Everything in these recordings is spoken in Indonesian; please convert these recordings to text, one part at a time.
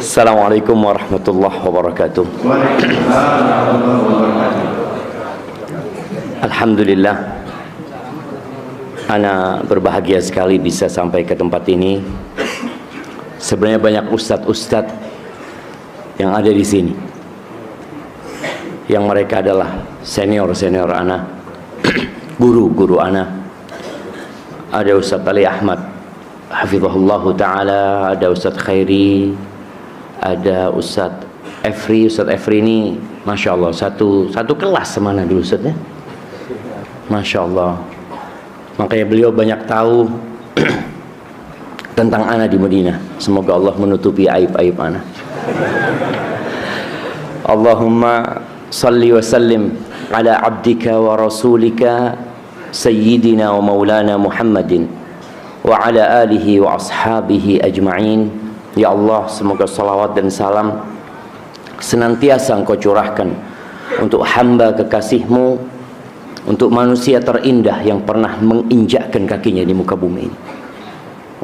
Assalamualaikum warahmatullahi wabarakatuh. Alhamdulillah, ana berbahagia sekali bisa sampai ke tempat ini. Sebenarnya banyak ustadz-ustadz yang ada di sini, yang mereka adalah senior-senior ana, guru-guru ana. Ada Ustadz Ali Ahmad hafizahullahu ta'ala, ada Ustadz Khairi, ada Ustadz Efri. Ustadz Efri ini Masya Allah satu kelas semana dulu Ustadz ya, Masya Allah. Makanya beliau banyak tahu tentang ana di Madinah. Semoga Allah menutupi aib-aib ana. Allahumma salli wa sallim ala abdika wa rasulika Sayyidina wa maulana Muhammadin wa ala alihi wa ashabihi ajma'in. Ya Allah, semoga salawat dan salam senantiasa Engkau curahkan untuk hamba kekasih-Mu, untuk manusia terindah yang pernah menginjakkan kakinya di muka bumi ini,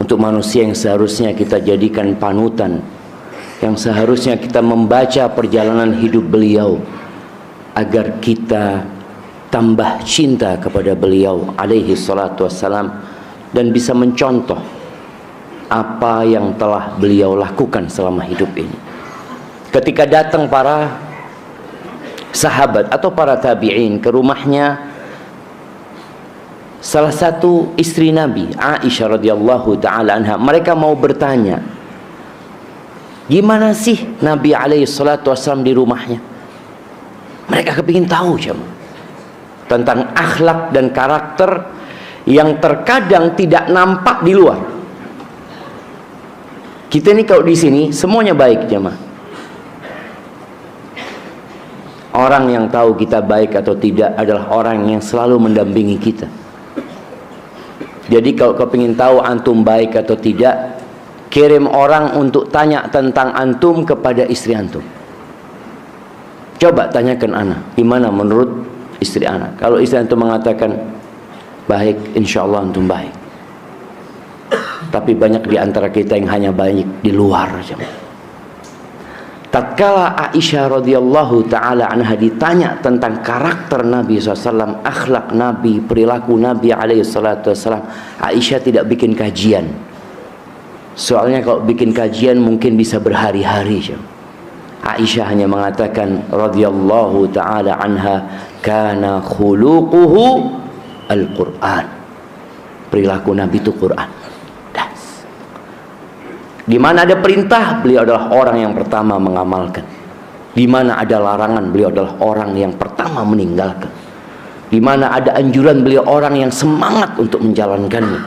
untuk manusia yang seharusnya kita jadikan panutan, yang seharusnya kita membaca perjalanan hidup beliau agar kita tambah cinta kepada beliau alaihi salatu wassalam dan bisa mencontoh apa yang telah beliau lakukan selama hidup ini. Ketika datang para sahabat atau para tabi'in ke rumahnya salah satu istri Nabi, Aisyah radhiyallahu ta'ala anha, mereka mau bertanya, gimana sih Nabi alaihi salatu wassalam di rumahnya? Mereka kepingin tahu jemaah tentang akhlak dan karakter yang terkadang tidak nampak di luar. Kita ini kalau di sini semuanya baik jemaah. Orang yang tahu kita baik atau tidak adalah orang yang selalu mendampingi kita. Jadi kalau kepingin tahu antum baik atau tidak, kirim orang untuk tanya tentang antum kepada istri antum. Coba tanyakan ana, gimana menurut istri anak. Kalau istri antum mengatakan baik, insya Allah antum baik. Tapi banyak di antara kita yang hanya baik di luar. Tatkala Aisyah radhiyallahu ta'ala anha ditanya tentang karakter Nabi SAW, akhlak Nabi, perilaku Nabi alaihi salatu wassalam, Aisyah tidak bikin kajian. Soalnya kalau bikin kajian mungkin bisa berhari-hari. Aisyah hanya mengatakan radhiyallahu ta'ala anha, kana khuluquhu al-Quran. Perilaku Nabi itu Quran. Das. Di mana ada perintah, beliau adalah orang yang pertama mengamalkan. Di mana ada larangan, beliau adalah orang yang pertama meninggalkan. Di mana ada anjuran, beliau orang yang semangat untuk menjalankannya.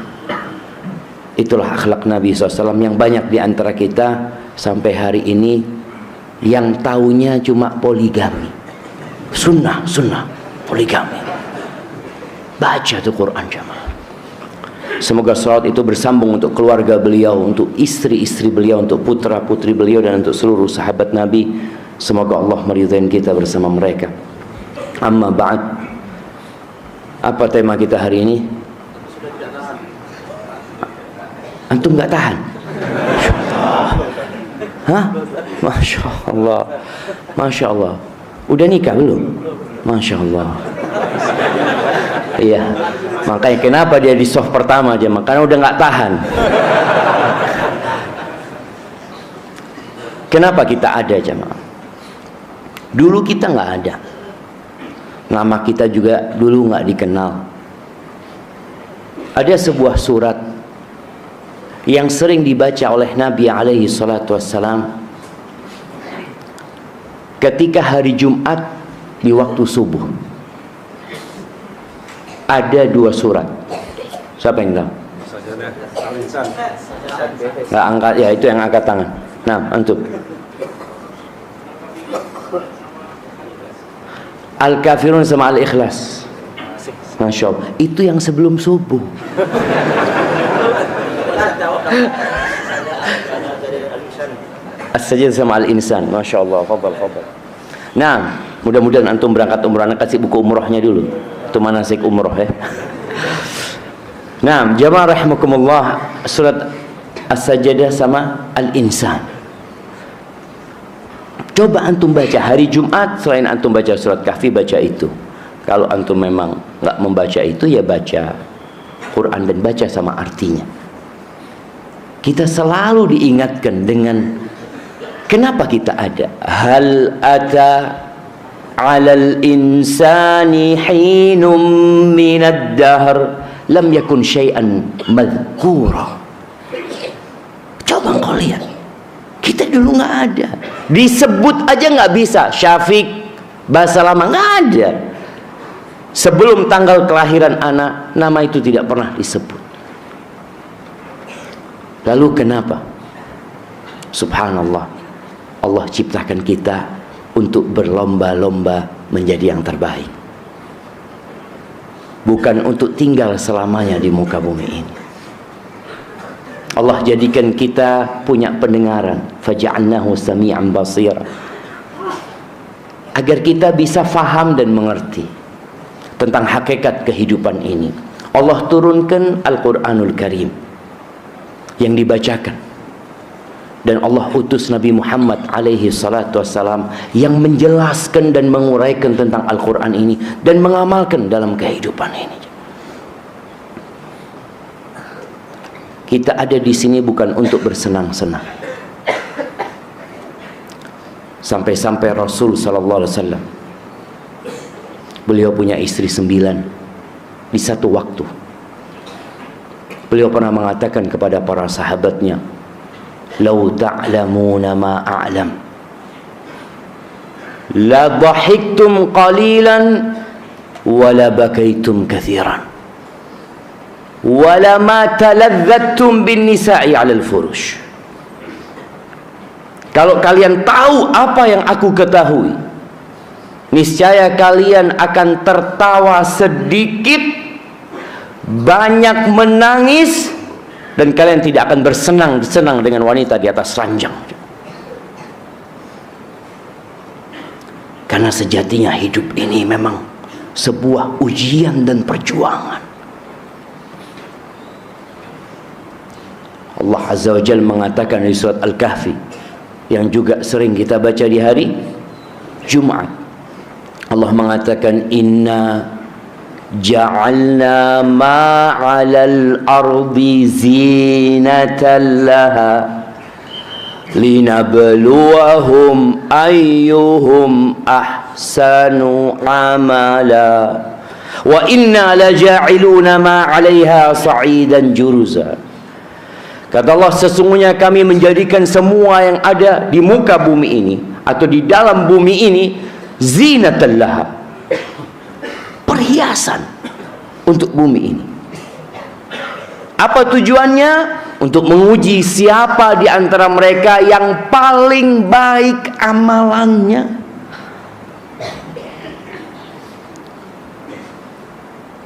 Itulah akhlak Nabi SAW yang banyak di antara kita sampai hari ini yang taunya cuma poligami, sunnah poligami. Baca tuh Quran jamaah. Semoga salawat itu bersambung untuk keluarga beliau, untuk istri-istri beliau, untuk putra-putri beliau, dan untuk seluruh sahabat Nabi. Semoga Allah meridhai kita bersama mereka. Amma ba'd. Apa tema kita hari ini? Antum nggak tahan? Hah? Masya Allah, Masya Allah. Udah nikah belum? Masya Allah. Iya. Makanya kenapa dia di soft pertama aja? Makanya udah nggak tahan. Kenapa kita ada jemaah? Dulu kita nggak ada. Nama kita juga dulu nggak dikenal. Ada sebuah surat yang sering dibaca oleh Nabi alaihi salatu wassalam ketika hari Jumat di waktu subuh. Ada dua surat. Siapa yang tahu? Nggak angkat ya, itu yang angkat tangan. Nah, antum. Al-Kafirun sama Al-Ikhlas. Masya Allah. Itu yang sebelum subuh. As-Sajdah sama Al-Insan. Masya Allah. Fadal. Nah, mudah-mudahan antum berangkat umrah, kasih buku umrohnya dulu. Itu manasik umroh ya. Nah, jamaah rahimakumullah, surat As-Sajdah sama Al-Insan. Coba antum baca hari Jumat, selain antum baca surat Kahfi, baca itu. Kalau antum memang nggak membaca itu, ya baca Quran dan baca sama artinya. Kita selalu diingatkan dengan kenapa kita ada. Hal ata 'alal insani hinum minad dahr lam yakun syai'an madhkura. Coba kau lihat, kita dulu nggak ada, disebut aja nggak bisa. Syafiq bahasa lama nggak ada. Sebelum tanggal kelahiran anak, nama itu tidak pernah disebut. Lalu kenapa? Subhanallah, Allah ciptakan kita untuk berlomba-lomba menjadi yang terbaik, bukan untuk tinggal selamanya di muka bumi ini. Allah jadikan kita punya pendengaran, faja'alnahu sami'an basira, agar kita bisa faham dan mengerti tentang hakikat kehidupan ini. Allah turunkan Al-Quranul Karim yang dibacakan, dan Allah utus Nabi Muhammad alaihi salatu wassalam yang menjelaskan dan menguraikan tentang Al-Quran ini dan mengamalkan dalam kehidupan ini. Kita ada di sini bukan untuk bersenang-senang. Sampai-sampai Rasul sallallahu alaihi wasallam, beliau punya istri 9 di satu waktu. Beliau pernah mengatakan kepada para sahabatnya, "Lau ta'lamuna ma a'lam, la dhahiktum qalilan wa la bakaitum katsiran. Wala ma taladzattum bin nisa'i 'alal furush." Kalau kalian tahu apa yang aku ketahui, niscaya kalian akan tertawa sedikit, banyak menangis, dan kalian tidak akan bersenang-senang dengan wanita di atas ranjang. Karena sejatinya hidup ini memang sebuah ujian dan perjuangan. Allah Azza wa Jalla mengatakan di surat Al-Kahfi, yang juga sering kita baca di hari Jumat. Allah mengatakan, "Inna ja'alna ma 'alal ardi zinatan laha linabluwahum ayyuhum ahsanu amala wa inna laja'iluna ma 'alaiha sa'idan juruza." Kata Allah, sesungguhnya kami menjadikan semua yang ada di muka bumi ini atau di dalam bumi ini zinatan laha, perhiasan untuk bumi ini. Apa tujuannya? Untuk menguji siapa di antara mereka yang paling baik amalannya.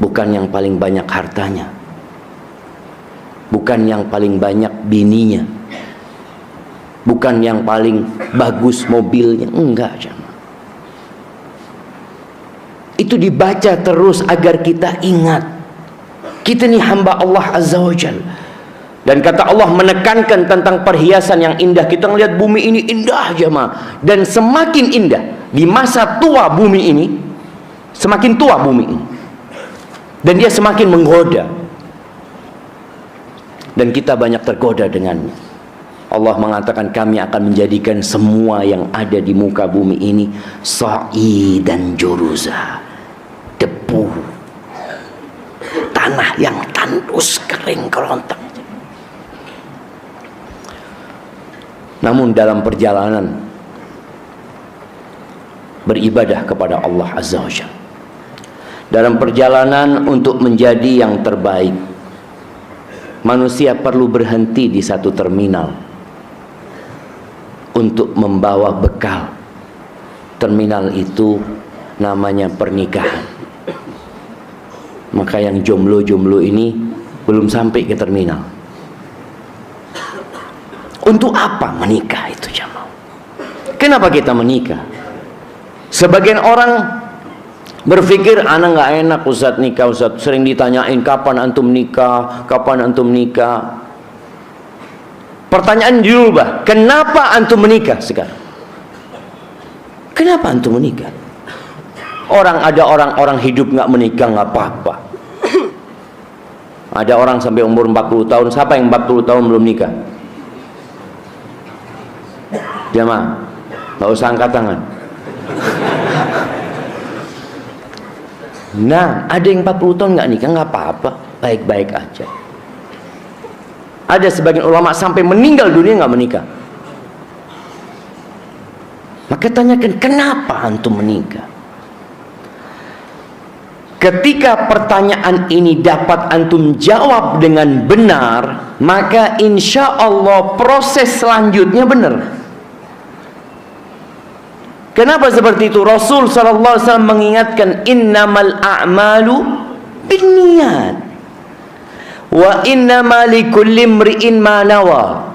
Bukan yang paling banyak hartanya, bukan yang paling banyak bininya, bukan yang paling bagus mobilnya, enggak jemaah. Itu dibaca terus agar kita ingat, kita ini hamba Allah Azza wa Jalla. Dan kata Allah menekankan tentang perhiasan yang indah. Kita melihat bumi ini indah jemaah, dan semakin indah di masa tua bumi ini, semakin tua bumi ini, dan dia semakin menggoda, dan kita banyak tergoda dengannya. Allah mengatakan, kami akan menjadikan semua yang ada di muka bumi ini sa'i dan juruza, debu, tanah yang tandus, kering, kerontang. Namun dalam perjalanan beribadah kepada Allah Azza wa Jalla, dalam perjalanan untuk menjadi yang terbaik, manusia perlu berhenti di satu terminal untuk membawa bekal. Terminal itu namanya pernikahan. Maka yang jomblo-jomblo ini belum sampai ke terminal. Untuk apa menikah itu jamaah? Kenapa kita menikah? Sebagian orang berpikir, anak nggak enak Ustaz nikah, Ustaz. Sering ditanyain, kapan antum nikah, kapan antum nikah. Pertanyaan dirubah, kenapa antum menikah sekarang? Kenapa antum menikah? Ada orang hidup nggak menikah nggak apa-apa. Ada orang sampai umur 40 tahun. Siapa yang 40 tahun belum nikah? Jamaah, nggak usah angkat tangan. Nah, ada yang 40 tahun nggak nikah nggak apa-apa, baik-baik aja. Ada sebagian ulama sampai meninggal dunia nggak menikah. Maka tanyakan, kenapa antum menikah? Ketika pertanyaan ini dapat antum jawab dengan benar, maka insya Allah proses selanjutnya benar. Kenapa seperti itu? Rasul SAW mengingatkan, innamal a'malu binniyat wa innama likulli imri'in ma nawa.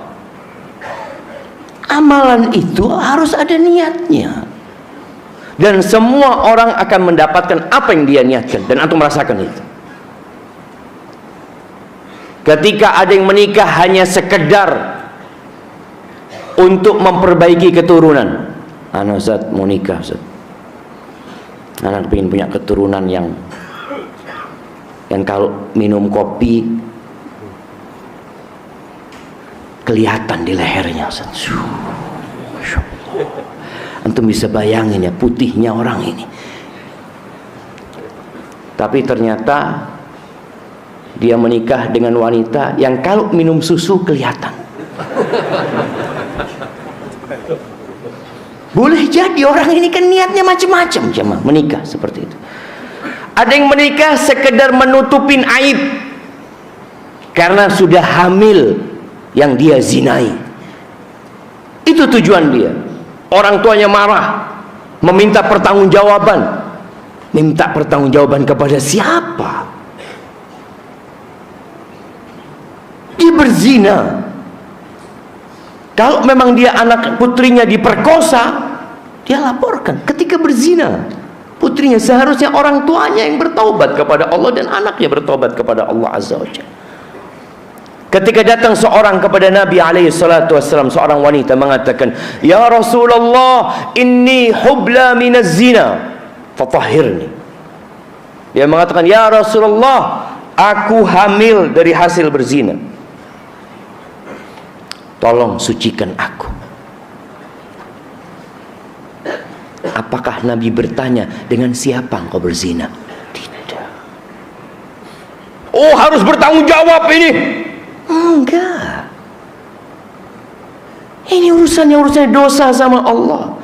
Amalan itu harus ada niatnya, dan semua orang akan mendapatkan apa yang dia niatkan, dan antum merasakan itu. Ketika ada yang menikah hanya sekedar untuk memperbaiki keturunan, anak Ustaz mau nikah Ustaz, anak ingin punya keturunan yang kalau minum kopi kelihatan di lehernya Ustaz. Antum bisa bayangin ya putihnya orang ini. Tapi ternyata dia menikah dengan wanita yang kalau minum susu kelihatan. Boleh jadi orang ini kan niatnya macam-macam, jemaah, menikah seperti itu. Ada yang menikah sekedar menutupin aib karena sudah hamil yang dia zinai. Itu tujuan dia. Orang tuanya marah, meminta pertanggungjawaban. Minta pertanggungjawaban kepada siapa? Dia berzina. Kalau memang dia anak putrinya diperkosa, dia laporkan ketika berzina. Putrinya seharusnya orang tuanya yang bertaubat kepada Allah dan anaknya bertaubat kepada Allah Azza wa Jalla. Ketika datang seorang kepada Nabi SAW, seorang wanita mengatakan, ya Rasulullah, inni hubla minaz zina fatahhirni. Dia mengatakan, ya Rasulullah, aku hamil dari hasil berzina, tolong sucikan aku. Apakah Nabi bertanya, dengan siapa engkau berzina? Tidak. Oh, harus bertanggung jawab ini. Enggak. Ini urusannya dosa sama Allah.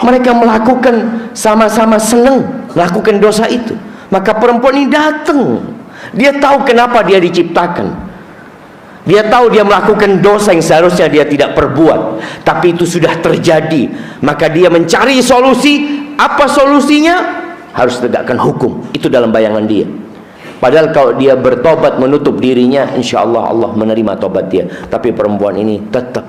Mereka melakukan sama-sama senang melakukan dosa itu. Maka perempuan ini datang. Dia tahu kenapa dia diciptakan. Dia tahu dia melakukan dosa yang seharusnya dia tidak perbuat, tapi itu sudah terjadi. Maka dia mencari solusi. Apa solusinya? Harus tegakkan hukum. Itu dalam bayangan dia. Padahal kalau dia bertobat menutup dirinya, insya Allah Allah menerima tobat dia. Tapi perempuan ini tetap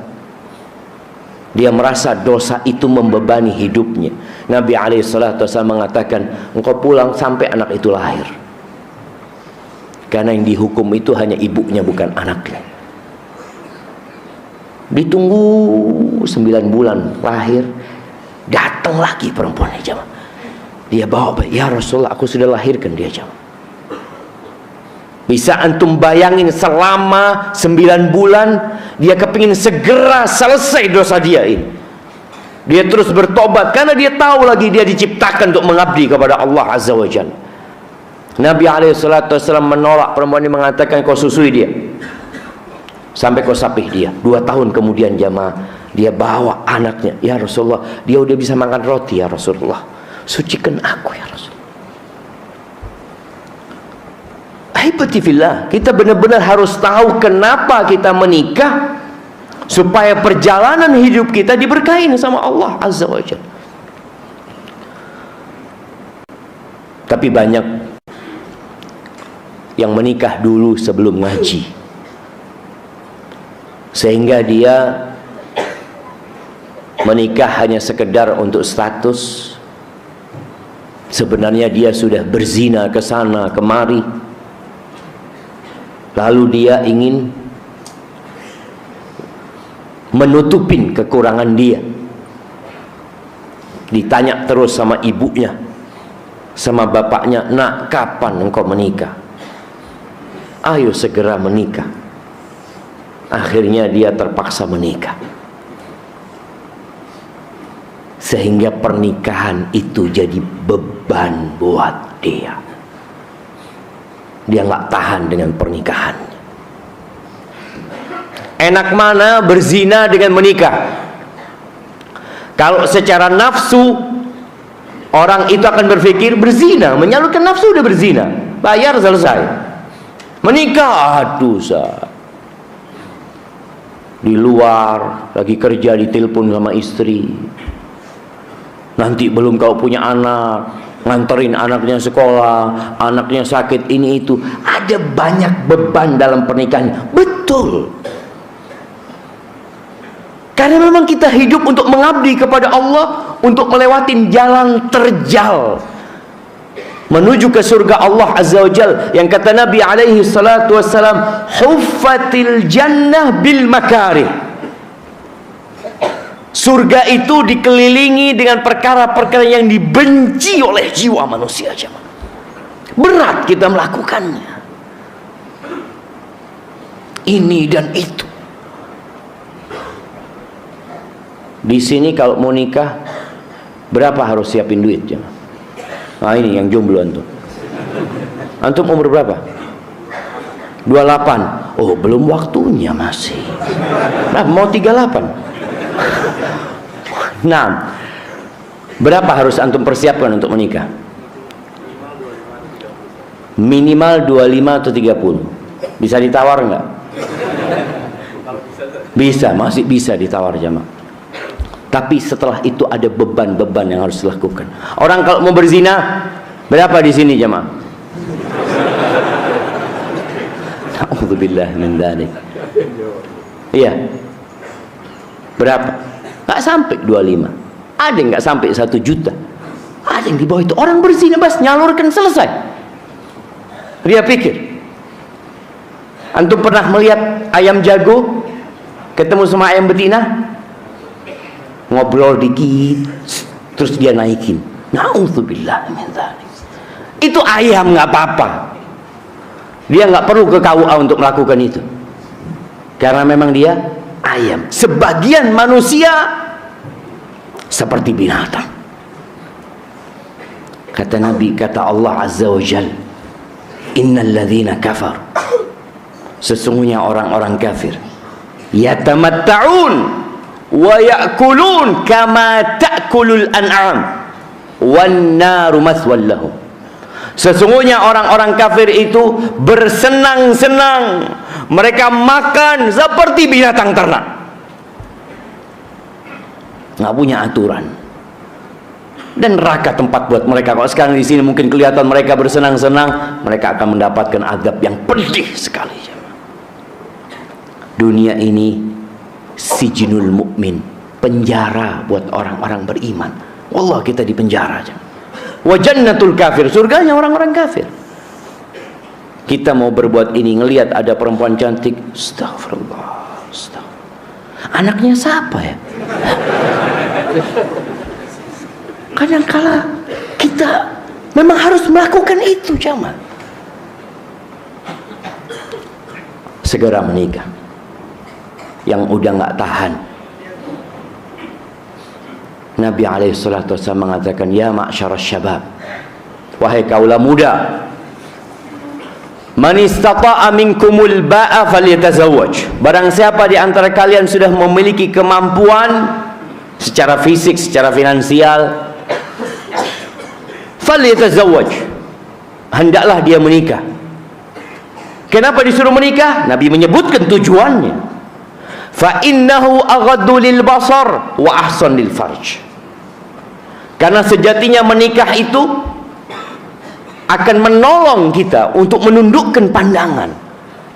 dia merasa dosa itu membebani hidupnya. Nabi SAW mengatakan, engkau pulang sampai anak itu lahir. Karena yang dihukum itu hanya ibunya, bukan anaknya. Ditunggu 9 bulan lahir, datang lagi perempuan ini, jemaah. Dia bawa, ya Rasulullah, aku sudah lahirkan dia, jemaah. Bisa antum bayangin selama 9 bulan dia kepingin segera selesai dosa dia ini. Dia terus bertobat karena dia tahu lagi dia diciptakan untuk mengabdi kepada Allah Azza wa Jalla. Nabi SAW menolak perempuan ini, mengatakan, kau susui dia sampai kau sapih dia. 2 tahun kemudian, jamaah, dia bawa anaknya, ya Rasulullah, dia udah bisa makan roti, ya Rasulullah, sucikan aku ya Rasulullah. Ahibbatifillah, kita benar-benar harus tahu kenapa kita menikah, supaya perjalanan hidup kita diberkahi sama Allah Azza wa Jalla. Tapi banyak yang menikah dulu sebelum ngaji, sehingga dia menikah hanya sekedar untuk status. Sebenarnya dia sudah berzina ke sana kemari. Lalu dia ingin menutupin kekurangan dia. Ditanya terus sama ibunya, sama bapaknya, nak, kapan engkau menikah? Ayo segera menikah. Akhirnya dia terpaksa menikah. Sehingga pernikahan itu jadi beban buat dia. Dia nggak tahan dengan pernikahannya. Enak mana berzina dengan menikah? Kalau secara nafsu, orang itu akan berpikir berzina, menyalurkan nafsu, udah berzina, bayar, selesai. Menikah, aduh, di luar lagi kerja, ditelepon sama istri, nanti belum kau punya anak, nganterin anaknya sekolah, anaknya sakit, ini itu. Ada banyak beban dalam pernikahan. Betul, karena memang kita hidup untuk mengabdi kepada Allah, untuk melewati jalan terjal menuju ke surga Allah Azza wa Jal. Yang kata Nabi alaihi salatu wassalam, huffatil jannah bil makarih. Surga itu dikelilingi dengan perkara-perkara yang dibenci oleh jiwa manusia. Berat kita melakukannya, ini dan itu. Di sini kalau mau nikah, berapa harus siapin duit? Nah, ini yang jomblo antum. Antum umur berapa? 28. Oh, belum waktunya masih. Nah, mau 38. Nah, berapa harus antum persiapkan untuk menikah? Minimal 25 atau 30. Bisa ditawar nggak? Bisa, masih bisa ditawar jamaah. Tapi setelah itu ada beban-beban yang harus dilakukan. Orang kalau mau berzina, berapa di sini jemaah? Alhamdulillah min dzalik. Iya. Berapa? Nggak sampai 25. Ada yang nggak sampai 1 juta. Ada yang di bawah itu. Orang berzina bas, nyalurkan, selesai. Dia pikir. Antum pernah melihat ayam jago ketemu sama ayam betina? Ngobrol dikit, terus dia naikin. Na'udzubillah min dzalik. Itu ayam, nggak apa-apa. Dia nggak perlu ke KUA untuk melakukan itu, karena memang dia ayam. Sebagian manusia seperti binatang. Kata Nabi, kata Allah Azza wa Jal, innal ladzina kafar, sesungguhnya orang-orang kafir, yatamatta'un wa ya'kulun kama ta'kulul an'am wan naru maswal lahum. Sesungguhnya orang-orang kafir itu bersenang-senang, mereka makan seperti binatang ternak, nggak punya aturan, dan neraka tempat buat mereka. Kalau sekarang di sini mungkin kelihatan mereka bersenang-senang, mereka akan mendapatkan azab yang pedih sekali. Dunia ini sijinul mukmin, penjara buat orang-orang beriman. Wallah, kita di penjara aja. Wa jannatul kafir, surganya orang-orang kafir. Kita mau berbuat ini, ngelihat ada perempuan cantik, astagfirullah, astagfirullah. Anaknya siapa ya? Kadangkala kita memang harus melakukan itu, jamaah. Segera menikah. Yang udah nggak tahan, Nabi alaihissalatu wassalam mengatakan, ya ma'syarasy syabab, wahai kaula muda, man istata'a minkumul ba'a falyatazawwaj. Barang siapa di antara kalian sudah memiliki kemampuan secara fisik, secara finansial, falyatazawwaj, hendaklah dia menikah. Kenapa disuruh menikah? Nabi menyebutkan tujuannya. Fa innahu aghaddu lil basar wa ahsan lil farj. Karena sejatinya menikah itu akan menolong kita untuk menundukkan pandangan,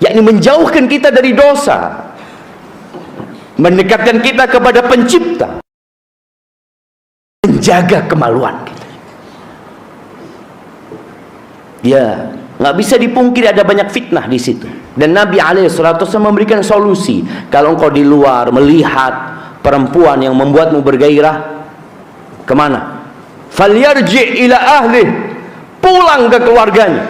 yakni menjauhkan kita dari dosa, mendekatkan kita kepada pencipta, menjaga kemaluan kita. Ya, nggak bisa dipungkiri ada banyak fitnah di situ. Dan Nabi alaihissalatu wasallam memberikan solusi. Kalau engkau di luar melihat perempuan yang membuatmu bergairah, Kemana? Falyarji ila ahli, pulang ke keluarganya.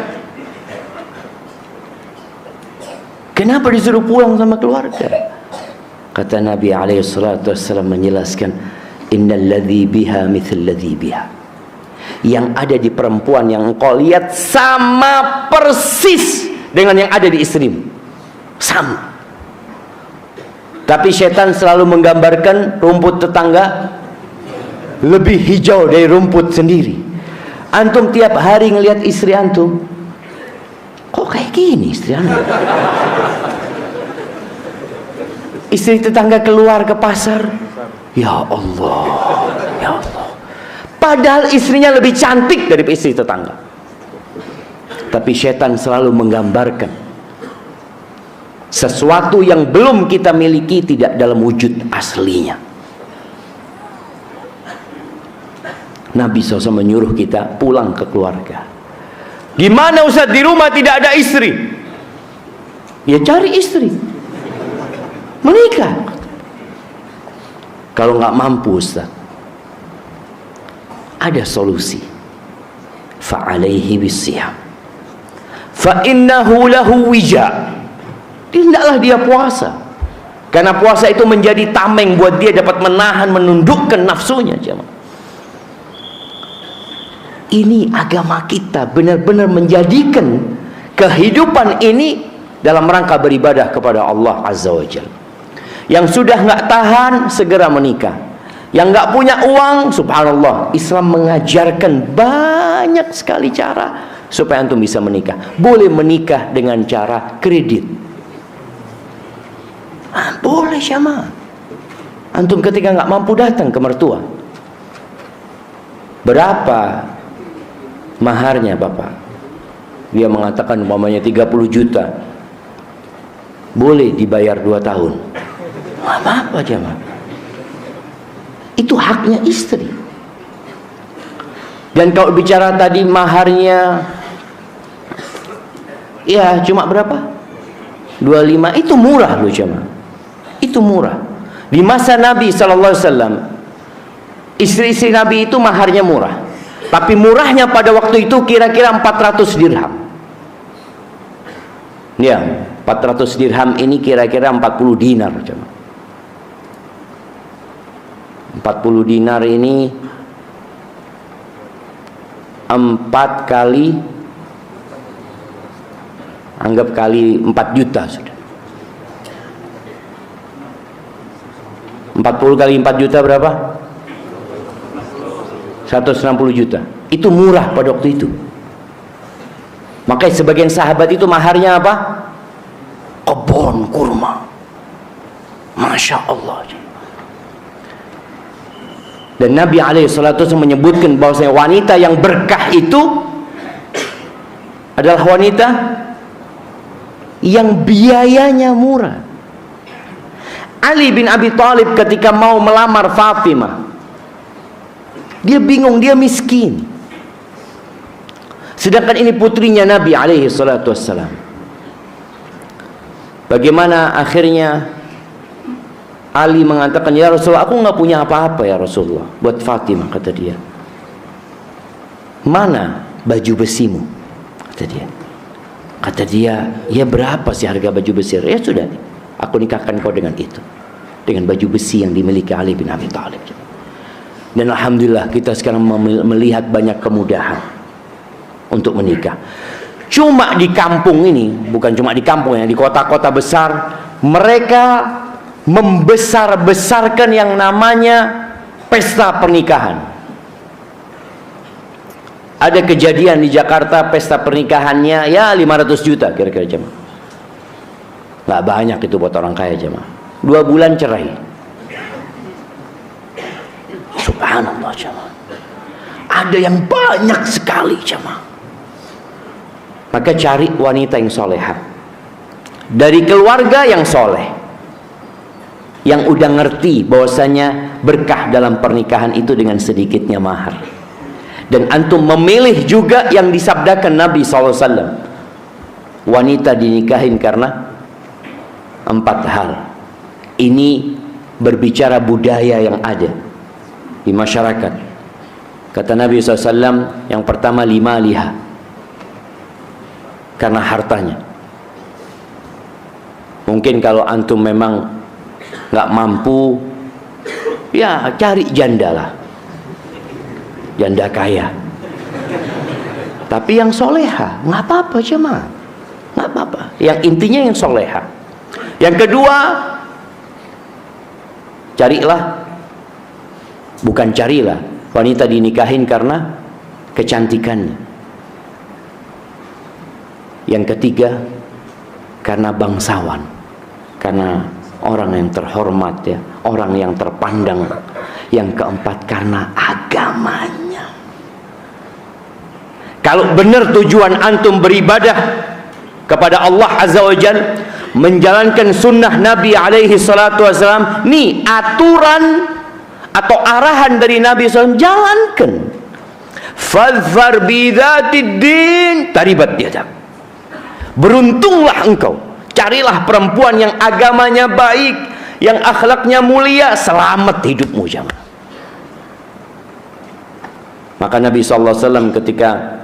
Kenapa disuruh pulang sama keluarga? Kata Nabi SAW menjelaskan, innal ladzi biha mithl ladzi biha. Yang ada di perempuan yang engkau lihat sama persis dengan yang ada di istrimu. Sama. Tapi setan selalu menggambarkan rumput tetangga lebih hijau dari rumput sendiri. Antum tiap hari ngelihat istri antum, kok kayak gini istri antum? Istri tetangga keluar ke pasar, ya Allah, ya Allah. Padahal istrinya lebih cantik dari istri tetangga. Tapi setan selalu menggambarkan sesuatu yang belum kita miliki tidak dalam wujud aslinya. Nabi SAW menyuruh kita pulang ke keluarga. Gimana Ustaz, di rumah tidak ada istri? Ya cari istri, menikah. Kalau nggak mampu Ustaz, ada solusi. Fa'alaihi bisiyam fa'innahu lahu wija. Hendaklah dia puasa, karena puasa itu menjadi tameng buat dia dapat menahan, menundukkan nafsunya. Jemaah, ini agama kita benar-benar menjadikan kehidupan ini dalam rangka beribadah kepada Allah Azza wa Jalla. Yang sudah nggak tahan, segera menikah. Yang nggak punya uang, subhanallah, Islam mengajarkan banyak sekali cara supaya antum bisa menikah. Boleh menikah dengan cara kredit. Boleh syama. Antum ketika nggak mampu datang ke mertua, berapa maharnya Bapak? Dia mengatakan umpamanya 30 juta. Boleh dibayar 2 tahun. Apa jemaah? Itu haknya istri. Dan kalau bicara tadi maharnya, ya cuma berapa? 25. Itu murah loh jemaah. Itu murah. Di masa Nabi SAW, istri-istri Nabi itu maharnya murah. Tapi murahnya pada waktu itu kira-kira 400 dirham. Ya, 400 dirham ini kira-kira 40 dinar. 40 dinar ini 4 kali, anggap kali 4 juta sudah. 40 kali 4 juta berapa? 160 juta. Itu murah pada waktu itu. Makanya sebagian sahabat itu maharnya apa? Kebun kurma. Masya Allah. Dan Nabi SAW menyebutkan bahwasanya wanita yang berkah itu adalah wanita yang biayanya murah. Ali bin Abi Thalib ketika mau melamar Fatimah, dia bingung, dia miskin. Sedangkan ini putrinya Nabi SAW. Bagaimana akhirnya Ali mengatakan, ya Rasulullah, aku nggak punya apa-apa ya Rasulullah buat Fatimah, kata dia. Mana baju besimu? Kata dia. Kata dia, ya berapa sih harga baju besi? Ya sudah, aku nikahkan kau dengan itu, dengan baju besi yang dimiliki Ali bin Abi Thalib. Dan alhamdulillah kita sekarang melihat banyak kemudahan untuk menikah. Cuma di kampung ini, bukan cuma di kampung ya, di kota-kota besar, mereka membesar-besarkan yang namanya pesta pernikahan. Ada kejadian di Jakarta, pesta pernikahannya ya 500 juta kira-kira jemaah. Nggak banyak itu buat orang kaya jemaah. 2 bulan cerai. Subhanallah jemaah. Ada yang banyak sekali jemaah. Maka cari wanita yang solehah, dari keluarga yang soleh, yang udah ngerti bahwasanya berkah dalam pernikahan itu dengan sedikitnya mahar. Dan antum memilih juga yang disabdakan Nabi SAW, wanita dinikahin karena 4 hal. Ini berbicara budaya yang ada di masyarakat. Kata Nabi SAW, yang pertama lima liha, karena hartanya. Mungkin kalau antum memang nggak mampu, ya cari janda lah, janda kaya. Tapi yang soleha, nggak apa-apa jemaah, nggak apa-apa. Yang intinya yang soleha. Yang kedua, carilah wanita dinikahin karena kecantikannya. Yang ketiga, karena bangsawan, karena orang yang terhormat, ya, orang yang terpandang. Yang keempat, karena agamanya. Kalau benar tujuan antum beribadah kepada Allah Azza wa Jalla, menjalankan sunnah Nabi alaihi salatu wasalam, nih aturan atau arahan dari Nabi SAW, jalankan. Fadhfar bidzatid din taribat yadak. Beruntunglah engkau, carilah perempuan yang agamanya baik, yang akhlaknya mulia, selamat hidupmu jamaah. Maka Nabi SAW ketika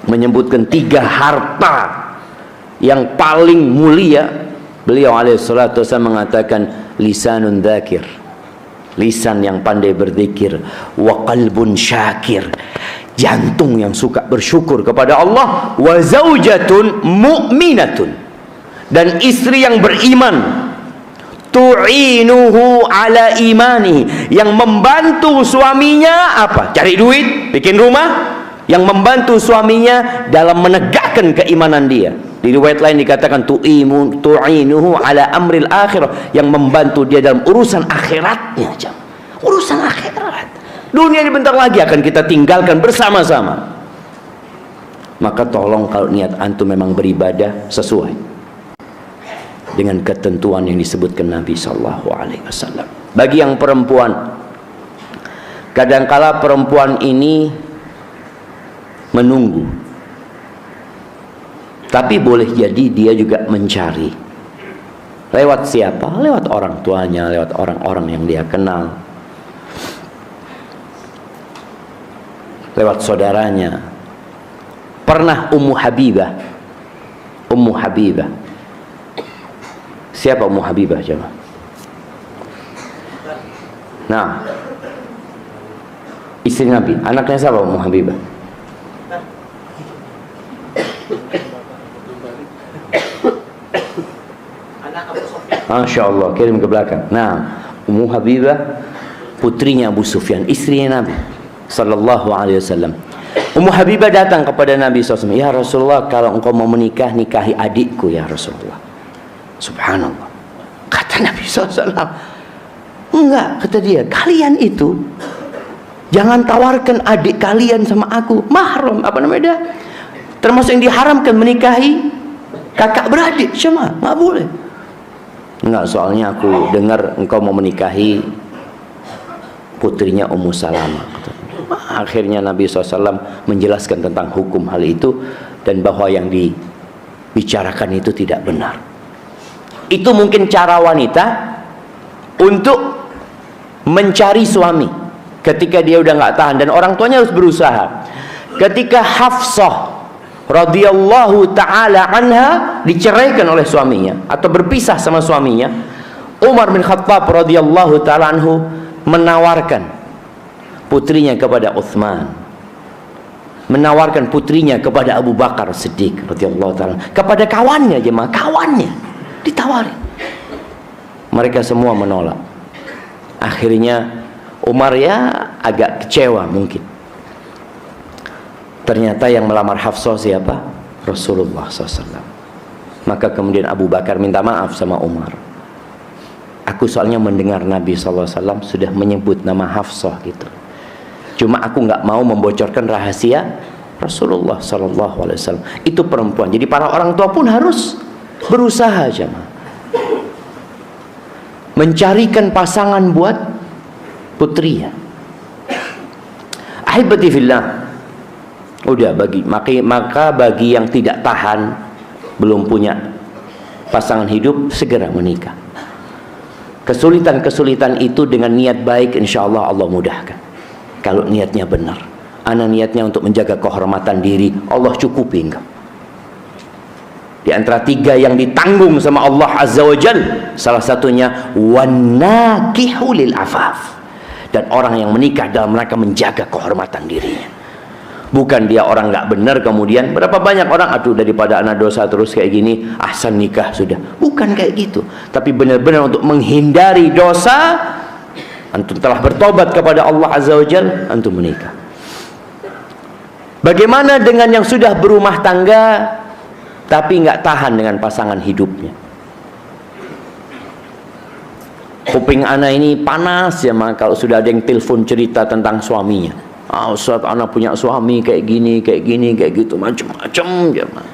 menyebutkan 3 harta yang paling mulia, beliau alaihi salatu wasallam mengatakan lisanun dzakir, lisan yang pandai berzikir, wa qalbun syakir, jantung yang suka bersyukur kepada Allah, wa zaujatun mu'minatun, dan istri yang beriman, tu'inuhu ala imani, yang membantu suaminya apa? Cari duit, bikin rumah, yang membantu suaminya dalam menegakkan keimanan dia. Di riwayat lain dikatakan tu'inuhu ala amril akhirah, yang membantu dia dalam urusan akhiratnya. Urusan akhirat. Dunia ini bentar lagi akan kita tinggalkan bersama-sama. Maka tolong kalau niat antum memang beribadah, sesuai dengan ketentuan yang disebutkan Nabi sallallahu alaihi wasallam. Bagi yang perempuan, kadangkala perempuan ini menunggu, tapi boleh jadi dia juga mencari. Lewat siapa? Lewat orang tuanya, lewat orang-orang yang dia kenal, lewat saudaranya. Pernah Ummu Habibah. Siapa Ummu Habibah jemaah? Nah, istri Nabi. Anaknya siapa Ummu Habibah? Masya Allah, kirim ke belakang. Nah, Ummu Habibah putrinya Abu Sufyan, istrinya Nabi sallallahu alaihi wasallam. Ummu Habibah datang kepada Nabi SAW. Ya Rasulullah, kalau engkau mau menikah, nikahi adikku ya Rasulullah. Subhanallah. Kata Nabi SAW, enggak, kata dia, kalian itu jangan tawarkan adik kalian sama aku. Mahram, apa namanya dia? Termasuk yang diharamkan menikahi kakak beradik. Cuma nggak boleh. Enggak, soalnya aku dengar engkau mau menikahi putrinya Ummu Salamah. Akhirnya Nabi SAW menjelaskan tentang hukum hal itu, dan bahwa yang dibicarakan itu tidak benar. Itu mungkin cara wanita untuk mencari suami ketika dia udah nggak tahan, dan orang tuanya harus berusaha. Ketika Hafsah radhiyallahu taala anha diceraikan oleh suaminya atau berpisah sama suaminya, Umar bin Khattab radhiyallahu taala anhu menawarkan putrinya kepada Utsman, menawarkan putrinya kepada Abu Bakar Siddiq radhiyallahu taala, kepada kawannya, jemaah, kawannya ditawarin. Mereka semua menolak. Akhirnya Umar ya agak kecewa mungkin. Ternyata yang melamar Hafsah siapa? Rasulullah SAW. Maka kemudian Abu Bakar minta maaf sama Umar. Aku soalnya mendengar Nabi SAW sudah menyebut nama Hafsah gitu. Cuma aku nggak mau membocorkan rahasia Rasulullah SAW. Itu perempuan. Jadi para orang tua pun harus berusaha jemaah, mencarikan pasangan buat putrinya. Ahibati fillah. Udah maka bagi yang tidak tahan, belum punya pasangan hidup, segera menikah. Kesulitan-kesulitan itu dengan niat baik, insya Allah Allah mudahkan. Kalau niatnya benar, ana niatnya untuk menjaga kehormatan diri, Allah cukupi engkau. Di antara 3 yang ditanggung sama Allah Azza wa Jal, salah satunya wanakihu lil afaf, dan orang yang menikah dalam rangka menjaga kehormatan dirinya. Bukan dia orang nggak benar kemudian berapa banyak orang, aduh daripada anak dosa terus kayak gini, ahsan nikah sudah. Bukan kayak gitu, tapi benar-benar untuk menghindari dosa, antum telah bertobat kepada Allah Azza wa Jal, antum menikah. Bagaimana dengan yang sudah berumah tangga tapi nggak tahan dengan pasangan hidupnya? Kuping ana ini panas ya mah kalau sudah ada yang telepon cerita tentang suaminya. Ah, Ustaz, ana punya suami kayak gini, kayak gitu, macam-macam ya mah.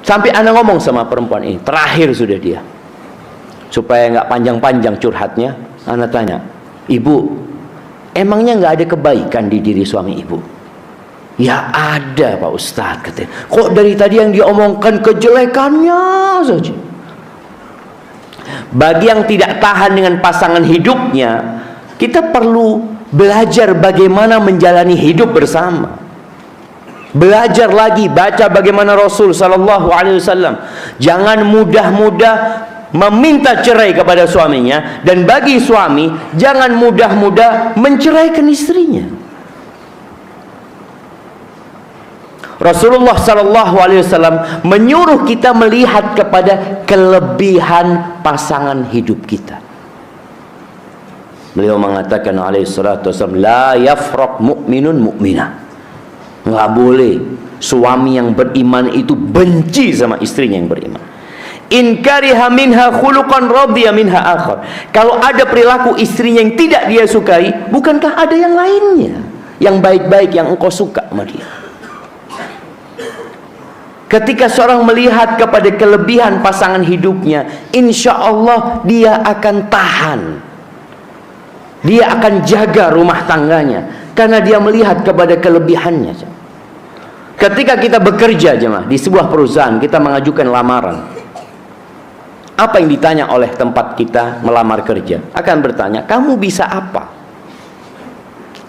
Sampai ana ngomong sama perempuan ini, terakhir sudah dia. Supaya nggak panjang-panjang curhatnya, ana tanya, "Ibu, emangnya nggak ada kebaikan di diri suami ibu?" "Ya ada Pak Ustadz," katanya. "Kok dari tadi yang diomongkan kejelekannya saja?" Bagi yang tidak tahan dengan pasangan hidupnya, kita perlu belajar bagaimana menjalani hidup bersama. Belajar lagi, baca bagaimana Rasul Sallallahu Alaihi Wasallam. Jangan mudah-mudah meminta cerai kepada suaminya, dan bagi suami jangan mudah-mudah menceraikan istrinya. Rasulullah Sallallahu Alaihi Wasallam menyuruh kita melihat kepada kelebihan pasangan hidup kita. Beliau mengatakan alaihi salatu wasallam, la yafraq mu'minun mu'minah. Nggak boleh suami yang beriman itu benci sama istrinya yang beriman. In kariha minha khuluqan radiya minha akhar. Kalau ada perilaku istrinya yang tidak dia sukai, bukankah ada yang lainnya yang baik-baik yang engkau suka sama dia? Ketika seorang melihat kepada kelebihan pasangan hidupnya, insya Allah dia akan tahan, dia akan jaga rumah tangganya, karena dia melihat kepada kelebihannya. Ketika kita bekerja jemaah di sebuah perusahaan, kita mengajukan lamaran, apa yang ditanya oleh tempat kita melamar kerja? Akan bertanya, kamu bisa apa?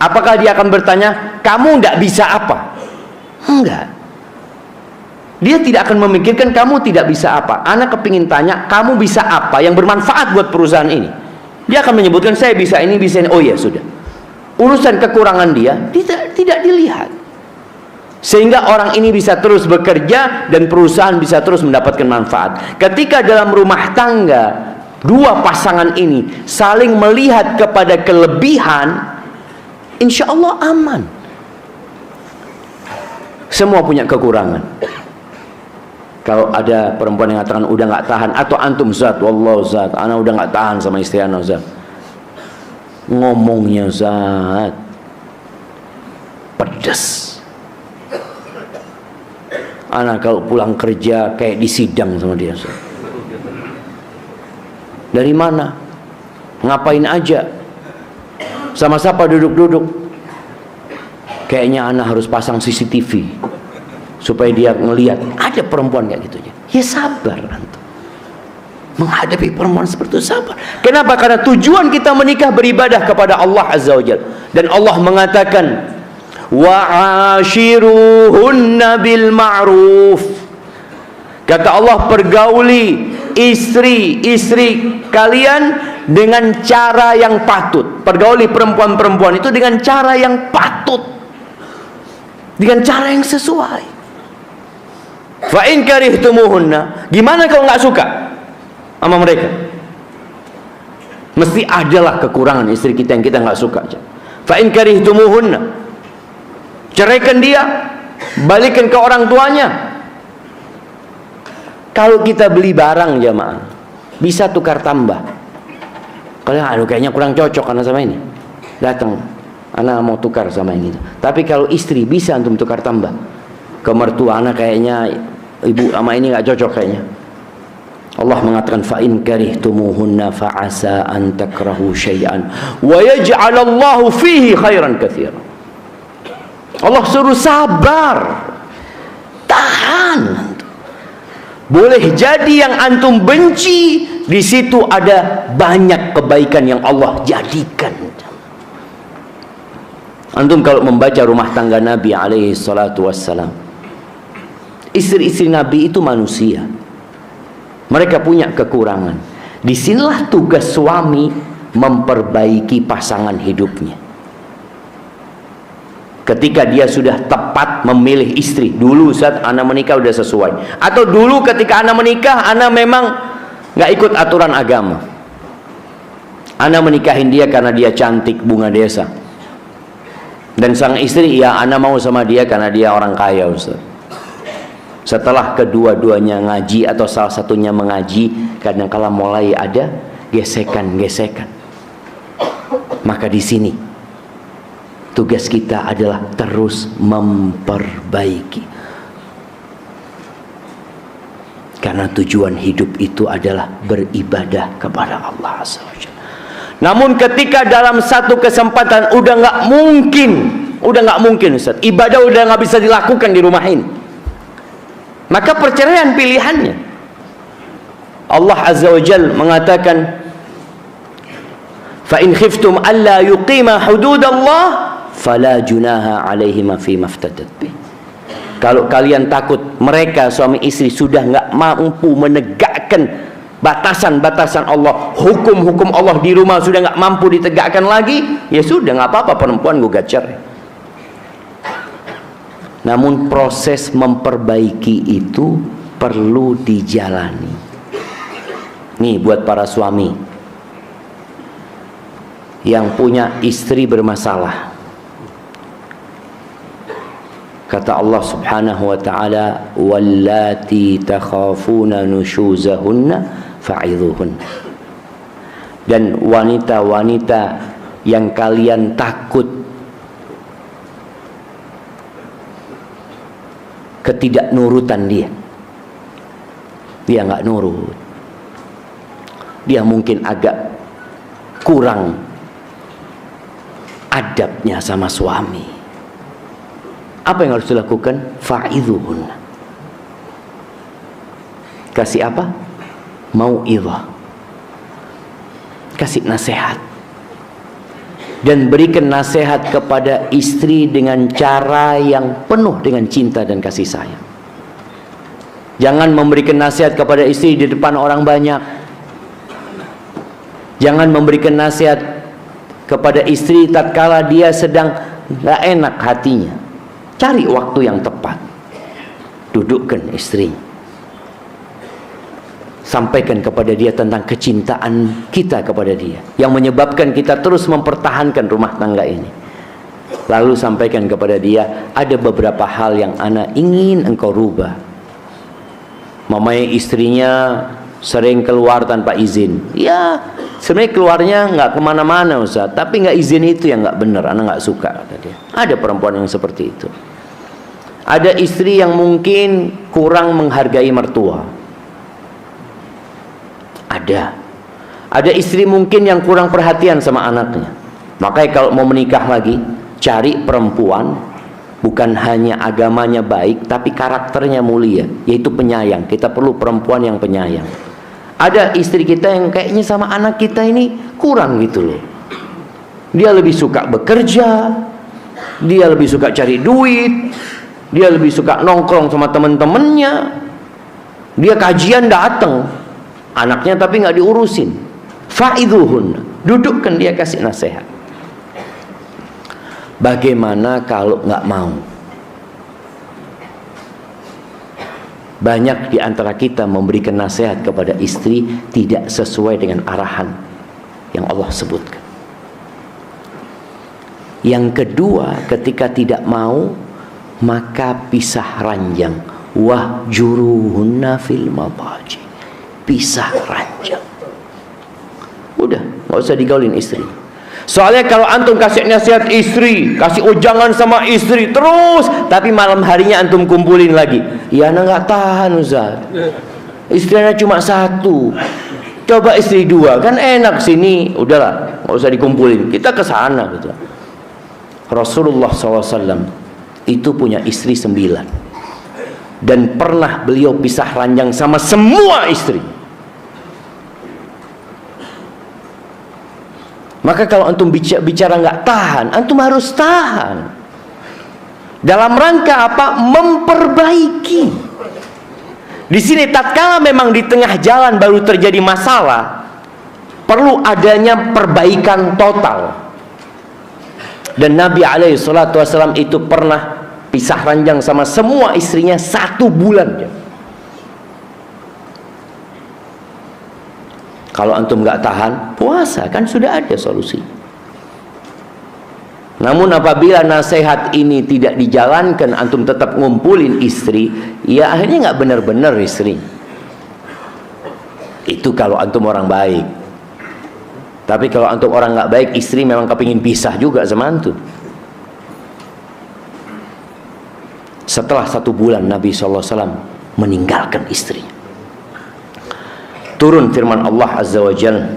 Apakah dia akan bertanya, kamu nggak bisa apa? Enggak. Dia tidak akan memikirkan kamu tidak bisa apa. Anak kepingin tanya, kamu bisa apa yang bermanfaat buat perusahaan ini? Dia akan menyebutkan, saya bisa ini, bisa ini. Oh ya sudah. Urusan kekurangan dia tidak dilihat. Sehingga orang ini bisa terus bekerja dan perusahaan bisa terus mendapatkan manfaat. Ketika dalam rumah tangga dua pasangan ini saling melihat kepada kelebihan, insya Allah aman. Semua punya kekurangan. Kalau ada perempuan yang mengatakan udah nggak tahan, atau antum Zat, wallah Zat, ana udah nggak tahan sama istri ana Zat. Ngomongnya Zat pedas. Ana kalau pulang kerja kayak disidang sama dia. Zat. Dari mana? Ngapain aja? Sama siapa duduk-duduk? Kayaknya ana harus pasang CCTV supaya dia ngelihat. Ada perempuan kayak gitu. Ya sabar antum. Menghadapi perempuan seperti itu sabar. Kenapa? Karena tujuan kita menikah beribadah kepada Allah Azza wa Jalla. Dan Allah mengatakan, wa'ashiruhunna bil ma'ruf. Kata Allah, pergauli istri-istri kalian dengan cara yang patut. Pergauli perempuan-perempuan itu dengan cara yang patut, dengan cara yang sesuai. Fa in karihtumuhunna, gimana kalau nggak suka sama mereka? Mesti adalah kekurangan istri kita yang kita nggak suka. Fa in karihtumuhunna, ceraikan dia, balikan ke orang tuanya. Kalau kita beli barang jamaah, bisa tukar tambah. Kalau aduh kayaknya kurang cocok karena sama ini, datang, anak mau tukar sama yang itu. Tapi kalau istri bisa untuk tukar tambah. Ke mertua anak kayaknya ibu sama ini nggak cocok kayaknya. Allah mengatakan fa in karihtumuhunna fa asa an takrahu syai'an wa yaj'alallahu fihi khairan katsiran. Allah suruh sabar, tahan. Boleh jadi yang antum benci, di situ ada banyak kebaikan yang Allah jadikan. Antum kalau membaca rumah tangga Nabi alaihi salatu wassalam, istri-istri Nabi itu manusia, mereka punya kekurangan. Disinilah tugas suami memperbaiki pasangan hidupnya. Ketika dia sudah tepat memilih istri, dulu saat anak menikah udah sesuai, atau dulu ketika anak menikah anak memang nggak ikut aturan agama, anak menikahin dia karena dia cantik bunga desa, dan sang istri ya anak mau sama dia karena dia orang kaya Ustaz. Setelah kedua-duanya ngaji atau salah satunya mengaji, kadang-kala mulai ada gesekan-gesekan, maka di sini tugas kita adalah terus memperbaiki, karena tujuan hidup itu adalah beribadah kepada Allah Azza wa Jalla. Namun ketika dalam satu kesempatan udah nggak mungkin Ustaz, ibadah udah nggak bisa dilakukan di rumah ini, maka perceraian pilihannya. Allah Azza wa Jalla mengatakan, fa in khiftum alla yuqima hududallah fala junaha alaihima fi maftadat bih. Kalau kalian takut mereka suami istri sudah nggak mampu menegakkan batasan-batasan Allah, hukum-hukum Allah di rumah sudah nggak mampu ditegakkan lagi, ya sudah nggak apa-apa perempuan gugat cerai. Namun proses memperbaiki itu perlu dijalani. Nih buat para suami yang punya istri bermasalah, kata Allah Subhanahu wa taala, wallati takhafuna nushuzahunna fa'idhuhun. Dan wanita-wanita yang kalian takut ketidaknurutan dia nggak nurut, dia mungkin agak kurang adabnya sama suami, apa yang harus dilakukan? Fa'idhuhun. Kasih apa? Mau'idhah, kasih nasihat, dan berikan nasihat kepada istri dengan cara yang penuh dengan cinta dan kasih sayang. Jangan memberikan nasihat kepada istri di depan orang banyak. Jangan memberikan nasihat kepada istri tatkala dia sedang gak enak hatinya. Cari waktu yang tepat, dudukkan istri, sampaikan kepada dia tentang kecintaan kita kepada dia yang menyebabkan kita terus mempertahankan rumah tangga ini. Lalu sampaikan kepada dia, ada beberapa hal yang ana ingin engkau rubah. Mamanya istrinya sering keluar tanpa izin, ya sebenarnya keluarnya nggak kemana-mana Ustaz, tapi nggak izin itu yang nggak benar, ana nggak suka, kata dia. Ada perempuan yang seperti itu. Ada istri yang mungkin kurang menghargai mertua. Ada istri mungkin yang kurang perhatian sama anaknya. Makanya kalau mau menikah lagi, cari perempuan bukan hanya agamanya baik, tapi karakternya mulia, yaitu penyayang. Kita perlu perempuan yang penyayang. Ada istri kita yang kayaknya sama anak kita ini kurang gitu loh. Dia lebih suka bekerja, dia lebih suka cari duit, dia lebih suka nongkrong sama temen-temennya, dia kajian datang, anaknya tapi nggak diurusin. Fa'idhuhun, dudukkan dia, kasih nasihat. Bagaimana kalau nggak mau? Banyak di antara kita memberikan nasihat kepada istri tidak sesuai dengan arahan yang Allah sebutkan. Yang kedua, ketika tidak mau, maka pisah ranjang. Wahjuruhunna fil madaji. Pisah ranjang. Udah, nggak usah digaulin istri. Soalnya kalau antum kasih nasihat istri, kasih ujangan sama istri terus, tapi malam harinya antum kumpulin lagi, ya anak nggak tahan Ustaz, istrinya cuma satu, coba istri dua, kan enak sini. Udahlah, nggak usah dikumpulin, kita ke sana gitu. Rasulullah SAW itu punya istri 9, dan pernah beliau pisah ranjang sama semua istri. Maka kalau antum bicara nggak tahan, antum harus tahan. Dalam rangka apa? Memperbaiki. Di sini tatkala memang di tengah jalan baru terjadi masalah, perlu adanya perbaikan total. Dan Nabi SAW itu pernah pisah ranjang sama semua istrinya 1 bulan. Kalau antum nggak tahan, puasa, kan sudah ada solusi. Namun apabila nasihat ini tidak dijalankan, antum tetap ngumpulin istri, ya akhirnya nggak benar-benar istri. Itu kalau antum orang baik. Tapi kalau antum orang nggak baik, istri memang kepingin pisah juga sama antum. Setelah 1 bulan Nabi SAW meninggalkan istrinya. Turun firman Allah Azza wa Jalla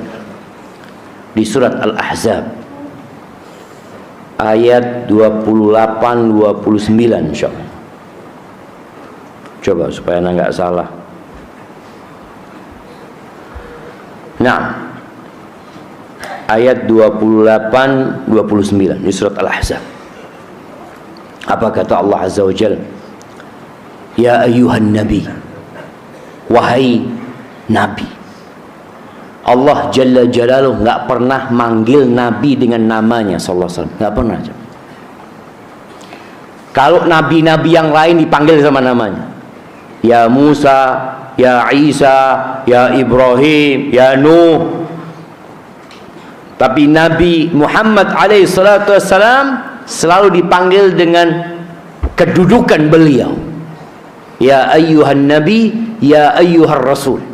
di surat Al-Ahzab ayat 28-29 insyaallah. Coba supaya anda nggak salah. Nah, ayat 28-29 di surat Al-Ahzab. Apa kata Allah Azza wa Jalla? Ya ayyuhan nabi, wahai Nabi. Allah Jalla Jalaluh nggak pernah manggil Nabi dengan namanya sallallahu alaihi wasallam, nggak pernah. Kalau nabi-nabi yang lain dipanggil sama namanya, ya Musa, ya Isa, ya Ibrahim, ya Nuh. Tapi Nabi Muhammad alaihi salatu wassalam selalu dipanggil dengan kedudukan beliau. Ya ayyuhan nabi, ya ayyuhar rasul.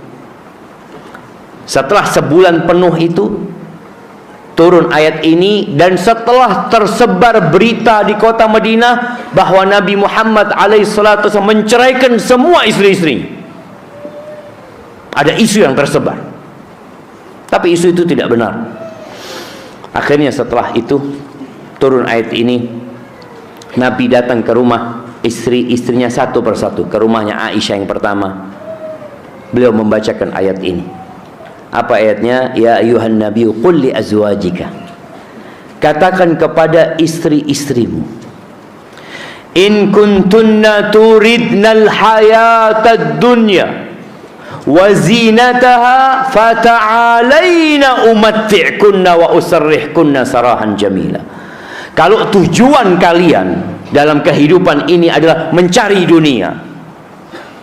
Setelah sebulan penuh itu turun ayat ini, dan setelah tersebar berita di kota Madinah bahwa Nabi Muhammad alaihissalatu menceraikan semua istri-istri, ada isu yang tersebar, tapi isu itu tidak benar. Akhirnya setelah itu turun ayat ini, Nabi datang ke rumah istri-istrinya satu persatu, ke rumahnya Aisyah yang pertama. Beliau membacakan ayat ini. Apa ayatnya? Ya ayuhan nabiyyu qul li azwajika, katakan kepada istri-istrimu, in kuntunna turidnal hayatad dunya wa zinataha fata'alaina umatti'kunna wa usarrihkunna sarahan jamila. Kalau tujuan kalian dalam kehidupan ini adalah mencari dunia,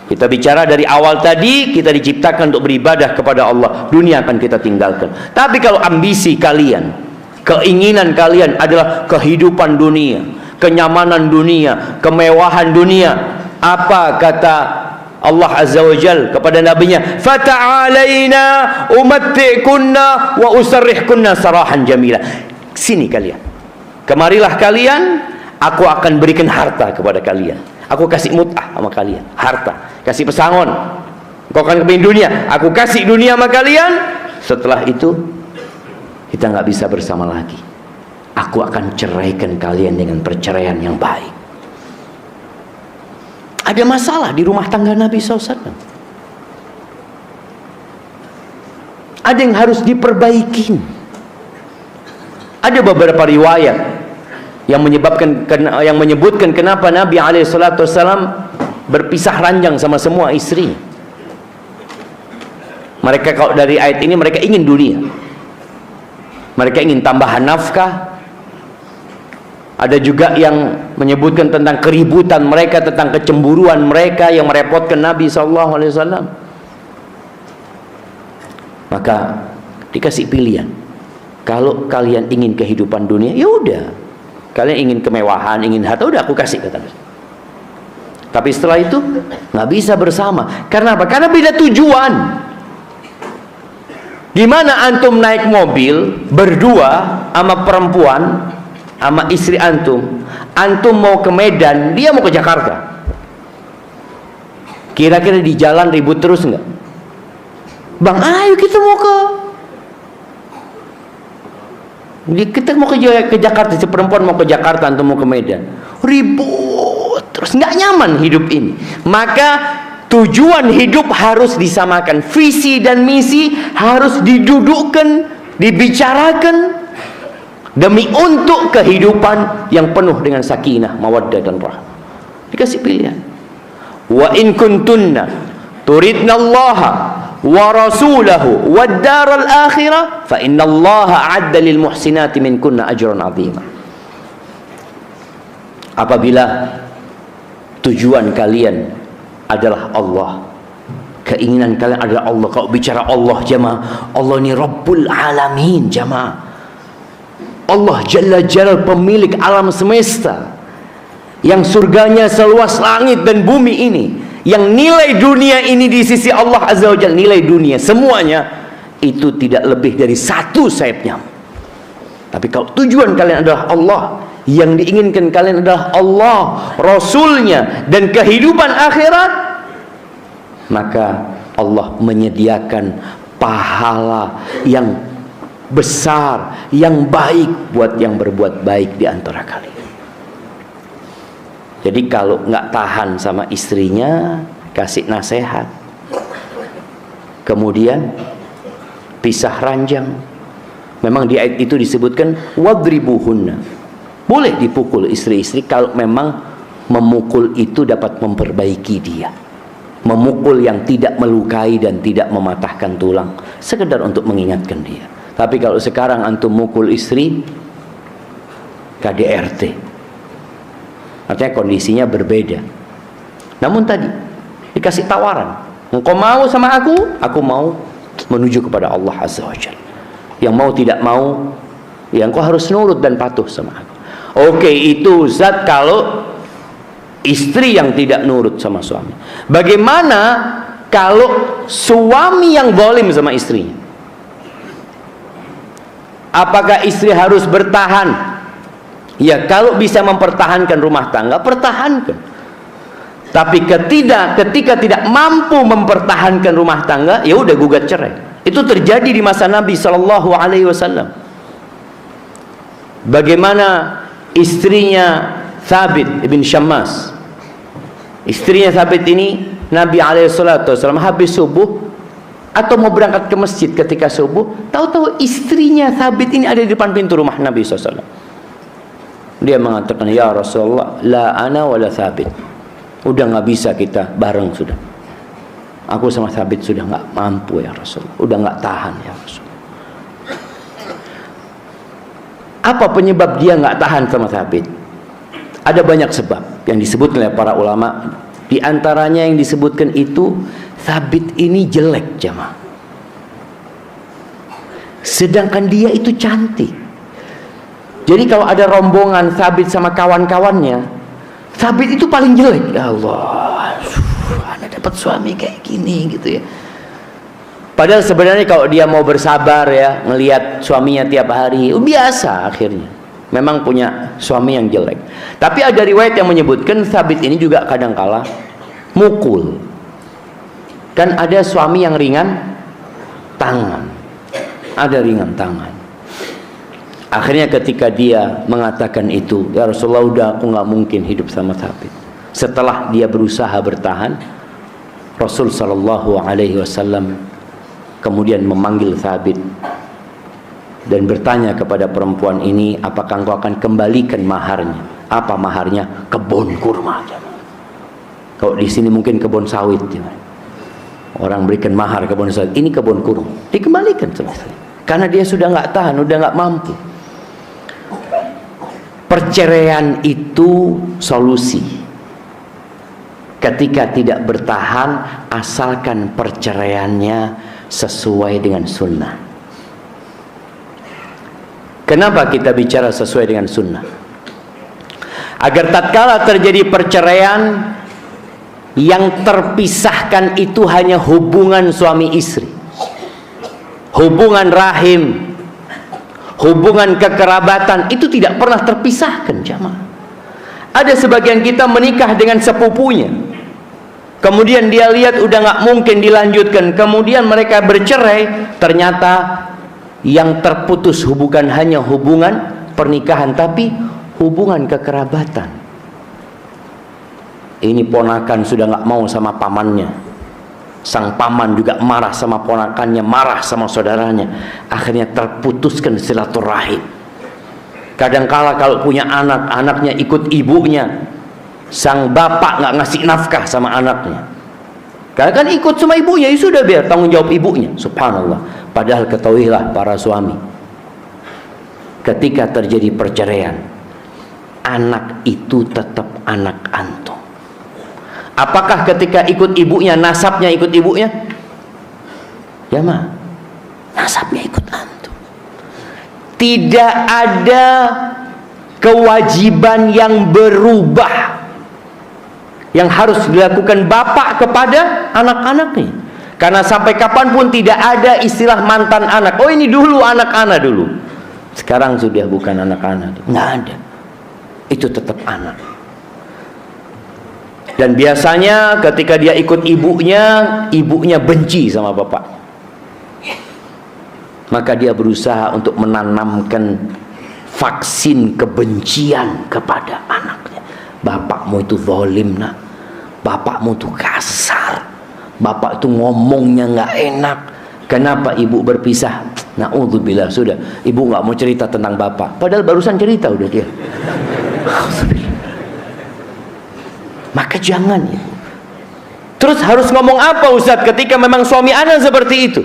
kita bicara dari awal tadi, kita diciptakan untuk beribadah kepada Allah. Dunia akan kita tinggalkan. Tapi kalau ambisi kalian, keinginan kalian adalah kehidupan dunia, kenyamanan dunia, kemewahan dunia, apa kata Allah Azza wa Jal kepada nabinya? Fata'alaina umatti'kunna wa usarrihkunna sarahan jamila. Sini kalian, kemarilah kalian, aku akan berikan harta kepada kalian. Aku kasih mut'ah sama kalian, harta, kasih pesangon. Kau akan kepingin dunia, aku kasih dunia sama kalian. Setelah itu kita nggak bisa bersama lagi. Aku akan ceraikan kalian dengan perceraian yang baik. Ada masalah di rumah tangga Nabi SAW. Ada yang harus diperbaiki. Ada beberapa riwayat yang menyebutkan kenapa Nabi alaihissalatu wassalam berpisah ranjang sama semua istri. Mereka, kalau dari ayat ini, mereka ingin dunia, mereka ingin tambahan nafkah. Ada juga yang menyebutkan tentang keributan mereka, tentang kecemburuan mereka yang merepotkan Nabi SAW. Maka dikasih pilihan, kalau kalian ingin kehidupan dunia, ya udah, kalian ingin kemewahan, ingin harta, udah aku kasih, kata Nabi. Tapi setelah itu nggak bisa bersama. Karena apa? Karena beda tujuan. Gimana antum naik mobil berdua sama perempuan, sama istri antum, antum mau ke Medan, dia mau ke Jakarta. Kira-kira di jalan ribut terus nggak? Bang, ayo kita mau ke Jakarta, si perempuan mau ke Jakarta, antum mau ke Medan, ribut terus, nggak nyaman hidup ini. Maka tujuan hidup harus disamakan, visi dan misi harus didudukkan, dibicarakan, demi untuk kehidupan yang penuh dengan sakinah, mawaddah dan rahmah. Dikasih pilihan. Wa in kuntunna turidna Allah wa rasulahu wad daral akhirah fa innallaha a'adda lil muhsinati minkunna ajran 'azima. Apabila tujuan kalian adalah Allah, keinginan kalian adalah Allah. Kalau bicara Allah, jamaah, Allah ini Rabbul Alamin, jamaah. Allah Jalla Jalal, pemilik alam semesta, yang surganya seluas langit dan bumi ini, yang nilai dunia ini di sisi Allah Azza wa Jalla, nilai dunia semuanya itu tidak lebih dari satu sayap nyamuk. Tapi kalau tujuan kalian adalah Allah, yang diinginkan kalian adalah Allah, Rasulnya, dan kehidupan akhirat, maka Allah menyediakan pahala yang besar, yang baik buat yang berbuat baik di antara kalian. Jadi kalau nggak tahan sama istrinya, kasih nasihat, kemudian pisah ranjang. Memang di ayat itu disebutkan wadribuhunna, boleh dipukul istri-istri kalau memang memukul itu dapat memperbaiki dia. Memukul yang tidak melukai dan tidak mematahkan tulang, sekedar untuk mengingatkan dia. Tapi kalau sekarang antum mukul istri, KDRT, artinya kondisinya berbeda. Namun tadi dikasih tawaran, engkau mau sama aku mau menuju kepada Allah Azza wa Jalla. Yang mau tidak mau, ya engkau harus nurut dan patuh sama aku. Oke, itu Ustaz kalau istri yang tidak nurut sama suami. Bagaimana kalau suami yang zalim sama istrinya? Apakah istri harus bertahan? Ya, kalau bisa mempertahankan rumah tangga, pertahankan. Tapi ketika tidak mampu mempertahankan rumah tangga, ya udah gugat cerai. Itu terjadi di masa Nabi Shallallahu Alaihi Wasallam. Bagaimana istrinya Thabit ibn Syammas, istrinya Thabit ini, Nabi SAW habis subuh atau mau berangkat ke masjid ketika subuh, tahu-tahu istrinya Thabit ini ada di depan pintu rumah Nabi SAW. Dia mengatakan, ya Rasulullah, la ana wala Thabit, udah nggak bisa kita bareng sudah. Aku sama Thabit sudah nggak mampu ya Rasulullah, udah nggak tahan ya Rasulullah. Apa penyebab dia nggak tahan sama Thabit? Ada banyak sebab yang disebut oleh para ulama. Di antaranya yang disebutkan itu, Thabit ini jelek, jamaah. Sedangkan dia itu cantik. Jadi kalau ada rombongan Thabit sama kawan-kawannya, Thabit itu paling jelek. Ya Allah, Anda dapat suami kayak gini gitu ya. Padahal sebenarnya kalau dia mau bersabar ya, ngelihat suaminya tiap hari, biasa akhirnya. Memang punya suami yang jelek. Tapi ada riwayat yang menyebutkan Thabit ini juga kadangkala mukul. Kan ada suami yang ringan tangan, ada ringan tangan. Akhirnya ketika dia mengatakan itu, ya Rasulullah, udah aku nggak mungkin hidup sama Thabit. Setelah dia berusaha bertahan, Rasul Shallallahu Alaihi Wasallam kemudian memanggil Thabit dan bertanya kepada perempuan ini, apakah engkau akan kembalikan maharnya? Apa maharnya? Kebun kurma. Kalau di sini mungkin kebun sawit. Orang berikan mahar kebun sawit, ini kebun kurma. Dikembalikan sama istri, karena dia sudah nggak tahan, udah nggak mampu. Perceraian itu solusi. Ketika tidak bertahan, asalkan perceraiannya sesuai dengan sunnah. Kenapa kita bicara sesuai dengan sunnah? Agar tatkala terjadi perceraian, yang terpisahkan itu hanya hubungan suami istri, hubungan rahim, hubungan kekerabatan, itu tidak pernah terpisahkan, jamaah. Ada sebagian kita menikah dengan sepupunya, kemudian dia lihat udah nggak mungkin dilanjutkan, kemudian mereka bercerai. Ternyata yang terputus bukan hanya hubungan pernikahan, tapi hubungan kekerabatan. Ini ponakan sudah nggak mau sama pamannya, sang paman juga marah sama ponakannya, marah sama saudaranya. Akhirnya terputuskan silaturahim. Kadangkala kalau punya anak, anaknya ikut ibunya, sang bapak nggak ngasih nafkah sama anaknya. Karena kan ikut sama ibunya, ya sudah biar tanggung jawab ibunya. Subhanallah. Padahal ketahuilah para suami, ketika terjadi perceraian, anak itu tetap anak antum. Apakah ketika ikut ibunya, nasabnya ikut ibunya? Ya mah, nasabnya ikut antum. Tidak ada kewajiban yang berubah yang harus dilakukan bapak kepada anak-anaknya. Karena sampai kapanpun tidak ada istilah mantan anak. Oh ini dulu anak-anak dulu, sekarang sudah bukan anak-anak. Nggak ada. Itu tetap anak. Dan biasanya ketika dia ikut ibunya, ibunya benci sama bapak. Maka dia berusaha untuk menanamkan vaksin kebencian kepada anaknya. Bapakmu itu zalim nak, bapakmu itu kasar, bapak itu ngomongnya nggak enak. Kenapa ibu berpisah? Na'udzubillah, sudah ibu nggak mau cerita tentang bapak, padahal barusan cerita udah dia. Maka jangan ya. Terus harus ngomong apa Ustaz ketika memang suami ana seperti itu?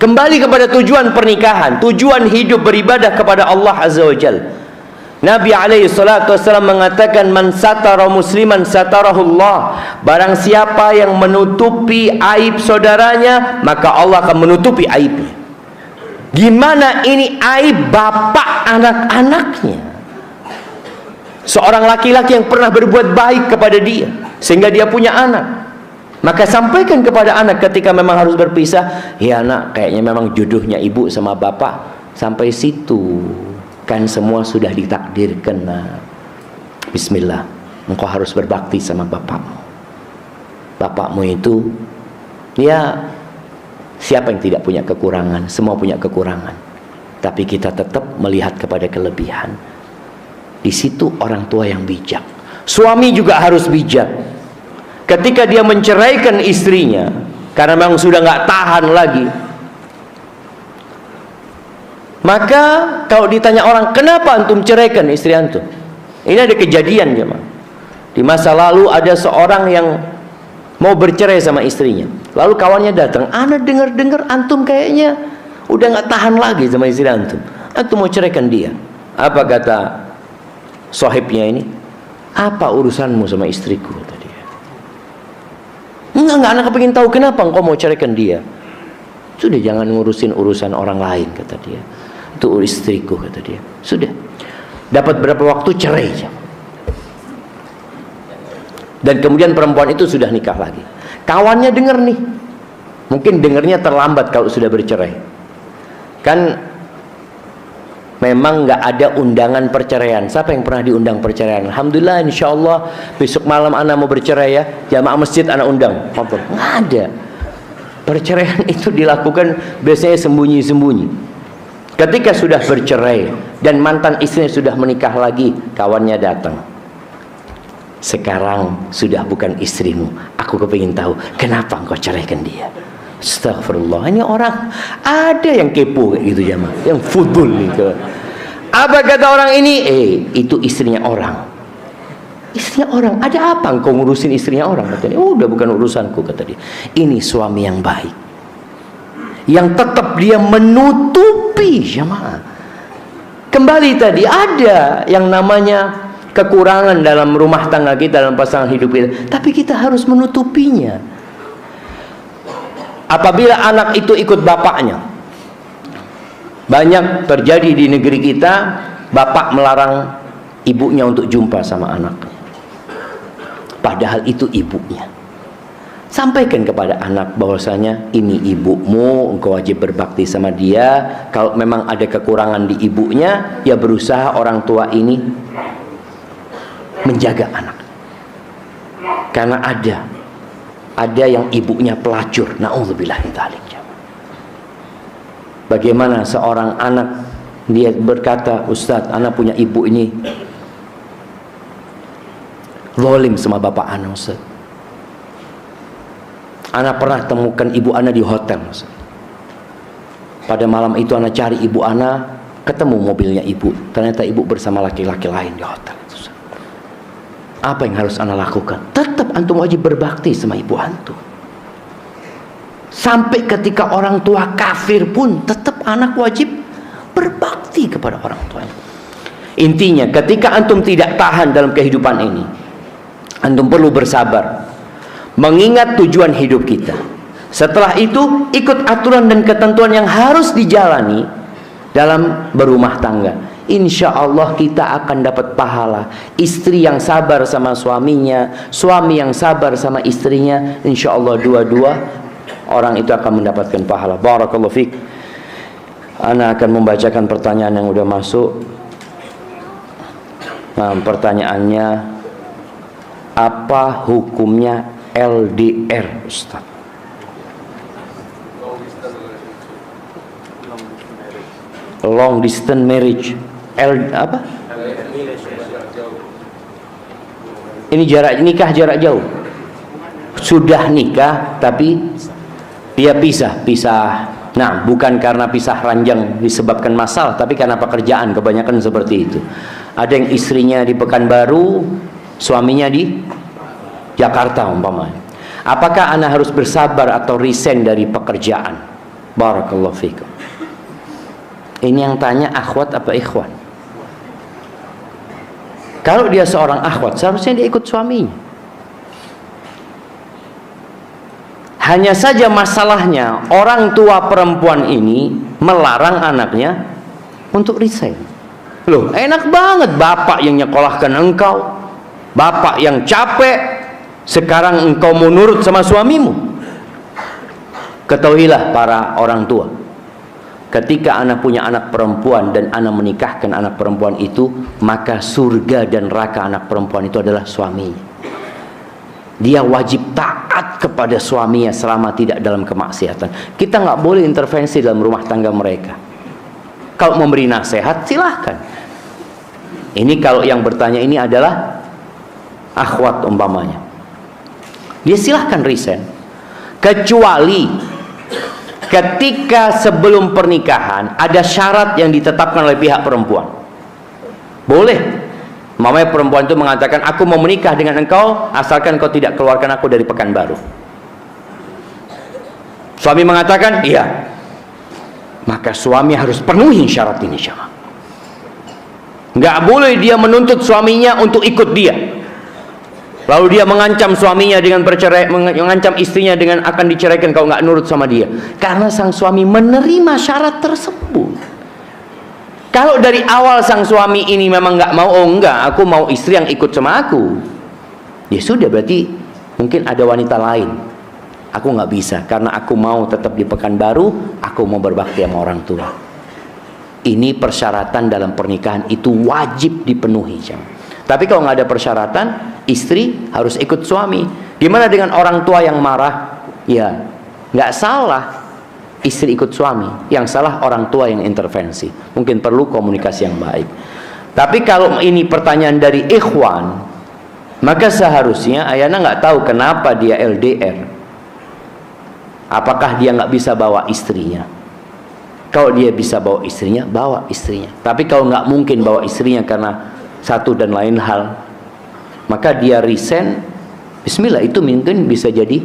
Kembali kepada tujuan pernikahan, tujuan hidup beribadah kepada Allah Azza wa Jalla. Nabi alaihi salatu wassalam mengatakan, man satara musliman satarahullah. Barang siapa yang menutupi aib saudaranya, maka Allah akan menutupi aibnya. Gimana ini aib bapak anak-anaknya? Seorang laki-laki yang pernah berbuat baik kepada dia sehingga dia punya anak, maka sampaikan kepada anak ketika memang harus berpisah, ya anak, kayaknya memang jodohnya ibu sama bapak sampai situ, kan semua sudah ditakdirkan. Nah, bismillah, engkau harus berbakti sama bapakmu. Bapakmu itu, ya, siapa yang tidak punya kekurangan? Semua punya kekurangan, tapi kita tetap melihat kepada kelebihan. Di situ orang tua yang bijak. Suami juga harus bijak. Ketika dia menceraikan istrinya karena memang sudah nggak tahan lagi, maka kalau ditanya orang, kenapa antum ceraikan istri antum? Ini ada kejadian jemaah. Di masa lalu ada seorang yang mau bercerai sama istrinya. Lalu kawannya datang, ana dengar-dengar antum kayaknya udah nggak tahan lagi sama istri antum. Antum mau ceraikan dia. Apa kata sahibnya ini? Apa urusanmu sama istriku? Kata dia. Enggak, anak kepingin tahu kenapa engkau mau ceraikan dia. Sudah, jangan ngurusin urusan orang lain, kata dia. Itu istriku, kata dia. Sudah. Dapat berapa waktu cerai. Dan kemudian perempuan itu sudah nikah lagi. Kawannya dengar nih. Mungkin dengarnya terlambat kalau sudah bercerai. Kan memang nggak ada undangan perceraian. Siapa yang pernah diundang perceraian? Alhamdulillah, insya Allah besok malam anak mau bercerai ya, jamaah masjid anak undang. Nggak ada. Perceraian itu dilakukan biasanya sembunyi-sembunyi. Ketika sudah bercerai dan mantan istrinya sudah menikah lagi, kawannya datang. Sekarang sudah bukan istrimu, aku kepingin tahu kenapa engkau ceraikan dia. Astagfirullah, ini orang ada yang kepo kayak gitu jamaah, yang football gitu. Apa kata orang ini? Itu istrinya orang. Istrinya orang, ada apa engkau ngurusin istrinya orang? Katanya, oh udah bukan urusanku, kata dia. Ini suami yang baik, yang tetap dia menutupi jamaah. Kembali tadi, ada yang namanya kekurangan dalam rumah tangga kita, dalam pasangan hidup kita, tapi kita harus menutupinya. Apabila anak itu ikut bapaknya, banyak terjadi di negeri kita, bapak melarang ibunya untuk jumpa sama anaknya, padahal itu ibunya. Sampaikan kepada anak bahwasanya ini ibumu, engkau wajib berbakti sama dia. Kalau memang ada kekurangan di ibunya, ya berusaha orang tua ini menjaga anak. Karena ada yang ibunya pelacur, na'udzubillah min dzalik. Bagaimana seorang anak dia berkata, Ustaz, anak punya ibu ini zalim sama bapak anak, Ustaz. Anak pernah temukan ibu anak di hotel, Ustaz. Pada malam itu anak cari ibu anak, Ketemu mobilnya ibu, ternyata ibu bersama laki-laki lain di hotel. Apa yang harus anda lakukan? Tetap antum wajib berbakti sama ibu antum. Sampai ketika orang tua kafir pun tetap anak wajib berbakti kepada orang tuanya. Intinya ketika antum tidak tahan dalam kehidupan ini, antum perlu bersabar, mengingat tujuan hidup kita. Setelah itu ikut aturan dan ketentuan yang harus dijalani dalam berumah tangga. Insya Allah kita akan dapat pahala. Istri yang sabar sama suaminya, suami yang sabar sama istrinya, insya Allah dua-dua orang itu akan mendapatkan pahala. Barakallahu fiik. Ana akan membacakan pertanyaan yang udah masuk. Nah, pertanyaannya, apa hukumnya LDR, Ustaz? Long distance marriage. Apa? Ini nikah jarak jauh. Sudah nikah tapi dia pisah. Nah, bukan karena pisah ranjang disebabkan masalah, tapi karena pekerjaan, kebanyakan seperti itu. Ada yang istrinya di Pekanbaru, suaminya di Jakarta umpamanya. Apakah anda harus bersabar atau resign dari pekerjaan? Barakallahu fikum. Ini yang tanya akhwat apa ikhwan? Kalau dia seorang akhwat, seharusnya dia ikut suaminya. Hanya saja masalahnya, orang tua perempuan ini melarang anaknya untuk resign. Loh, enak banget bapak yang nyekolahkan engkau, bapak yang capek, sekarang engkau mau nurut sama suamimu. Ketahuilah para orang tua, ketika anak punya anak perempuan dan anak menikahkan anak perempuan itu, maka surga dan neraka anak perempuan itu adalah suaminya. Dia wajib taat kepada suaminya selama tidak dalam kemaksiatan. Kita nggak boleh intervensi dalam rumah tangga mereka. Kalau memberi nasihat silahkan. Ini kalau yang bertanya ini adalah akhwat umpamanya, dia silahkan resign, kecuali ketika sebelum pernikahan ada syarat yang ditetapkan oleh pihak perempuan. Boleh mamanya perempuan itu mengatakan, aku mau menikah dengan engkau asalkan kau tidak keluarkan aku dari Pekanbaru. Suami mengatakan iya, maka suami harus penuhi syarat ini. Nggak boleh dia menuntut suaminya untuk ikut dia, lalu dia mengancam suaminya dengan bercerai, mengancam istrinya dengan akan diceraikan kalau nggak nurut sama dia, karena sang suami menerima syarat tersebut. Kalau dari awal sang suami ini memang nggak mau, oh enggak, aku mau istri yang ikut sama aku, ya sudah, berarti mungkin ada wanita lain. Aku nggak bisa, karena aku mau tetap di Pekanbaru, aku mau berbakti sama orang tua. Ini persyaratan dalam pernikahan itu wajib dipenuhi. Tapi kalau nggak ada persyaratan, istri harus ikut suami. Gimana dengan orang tua yang marah? Ya, nggak salah istri ikut suami, yang salah orang tua yang intervensi. Mungkin perlu komunikasi yang baik. Tapi kalau ini pertanyaan dari ikhwan, maka seharusnya ayana nggak tahu kenapa dia LDR. Apakah dia nggak bisa bawa istrinya? Kalau dia bisa bawa istrinya, bawa istrinya. Tapi kalau nggak mungkin bawa istrinya karena satu dan lain hal, maka dia resign. Bismillah, itu mungkin bisa jadi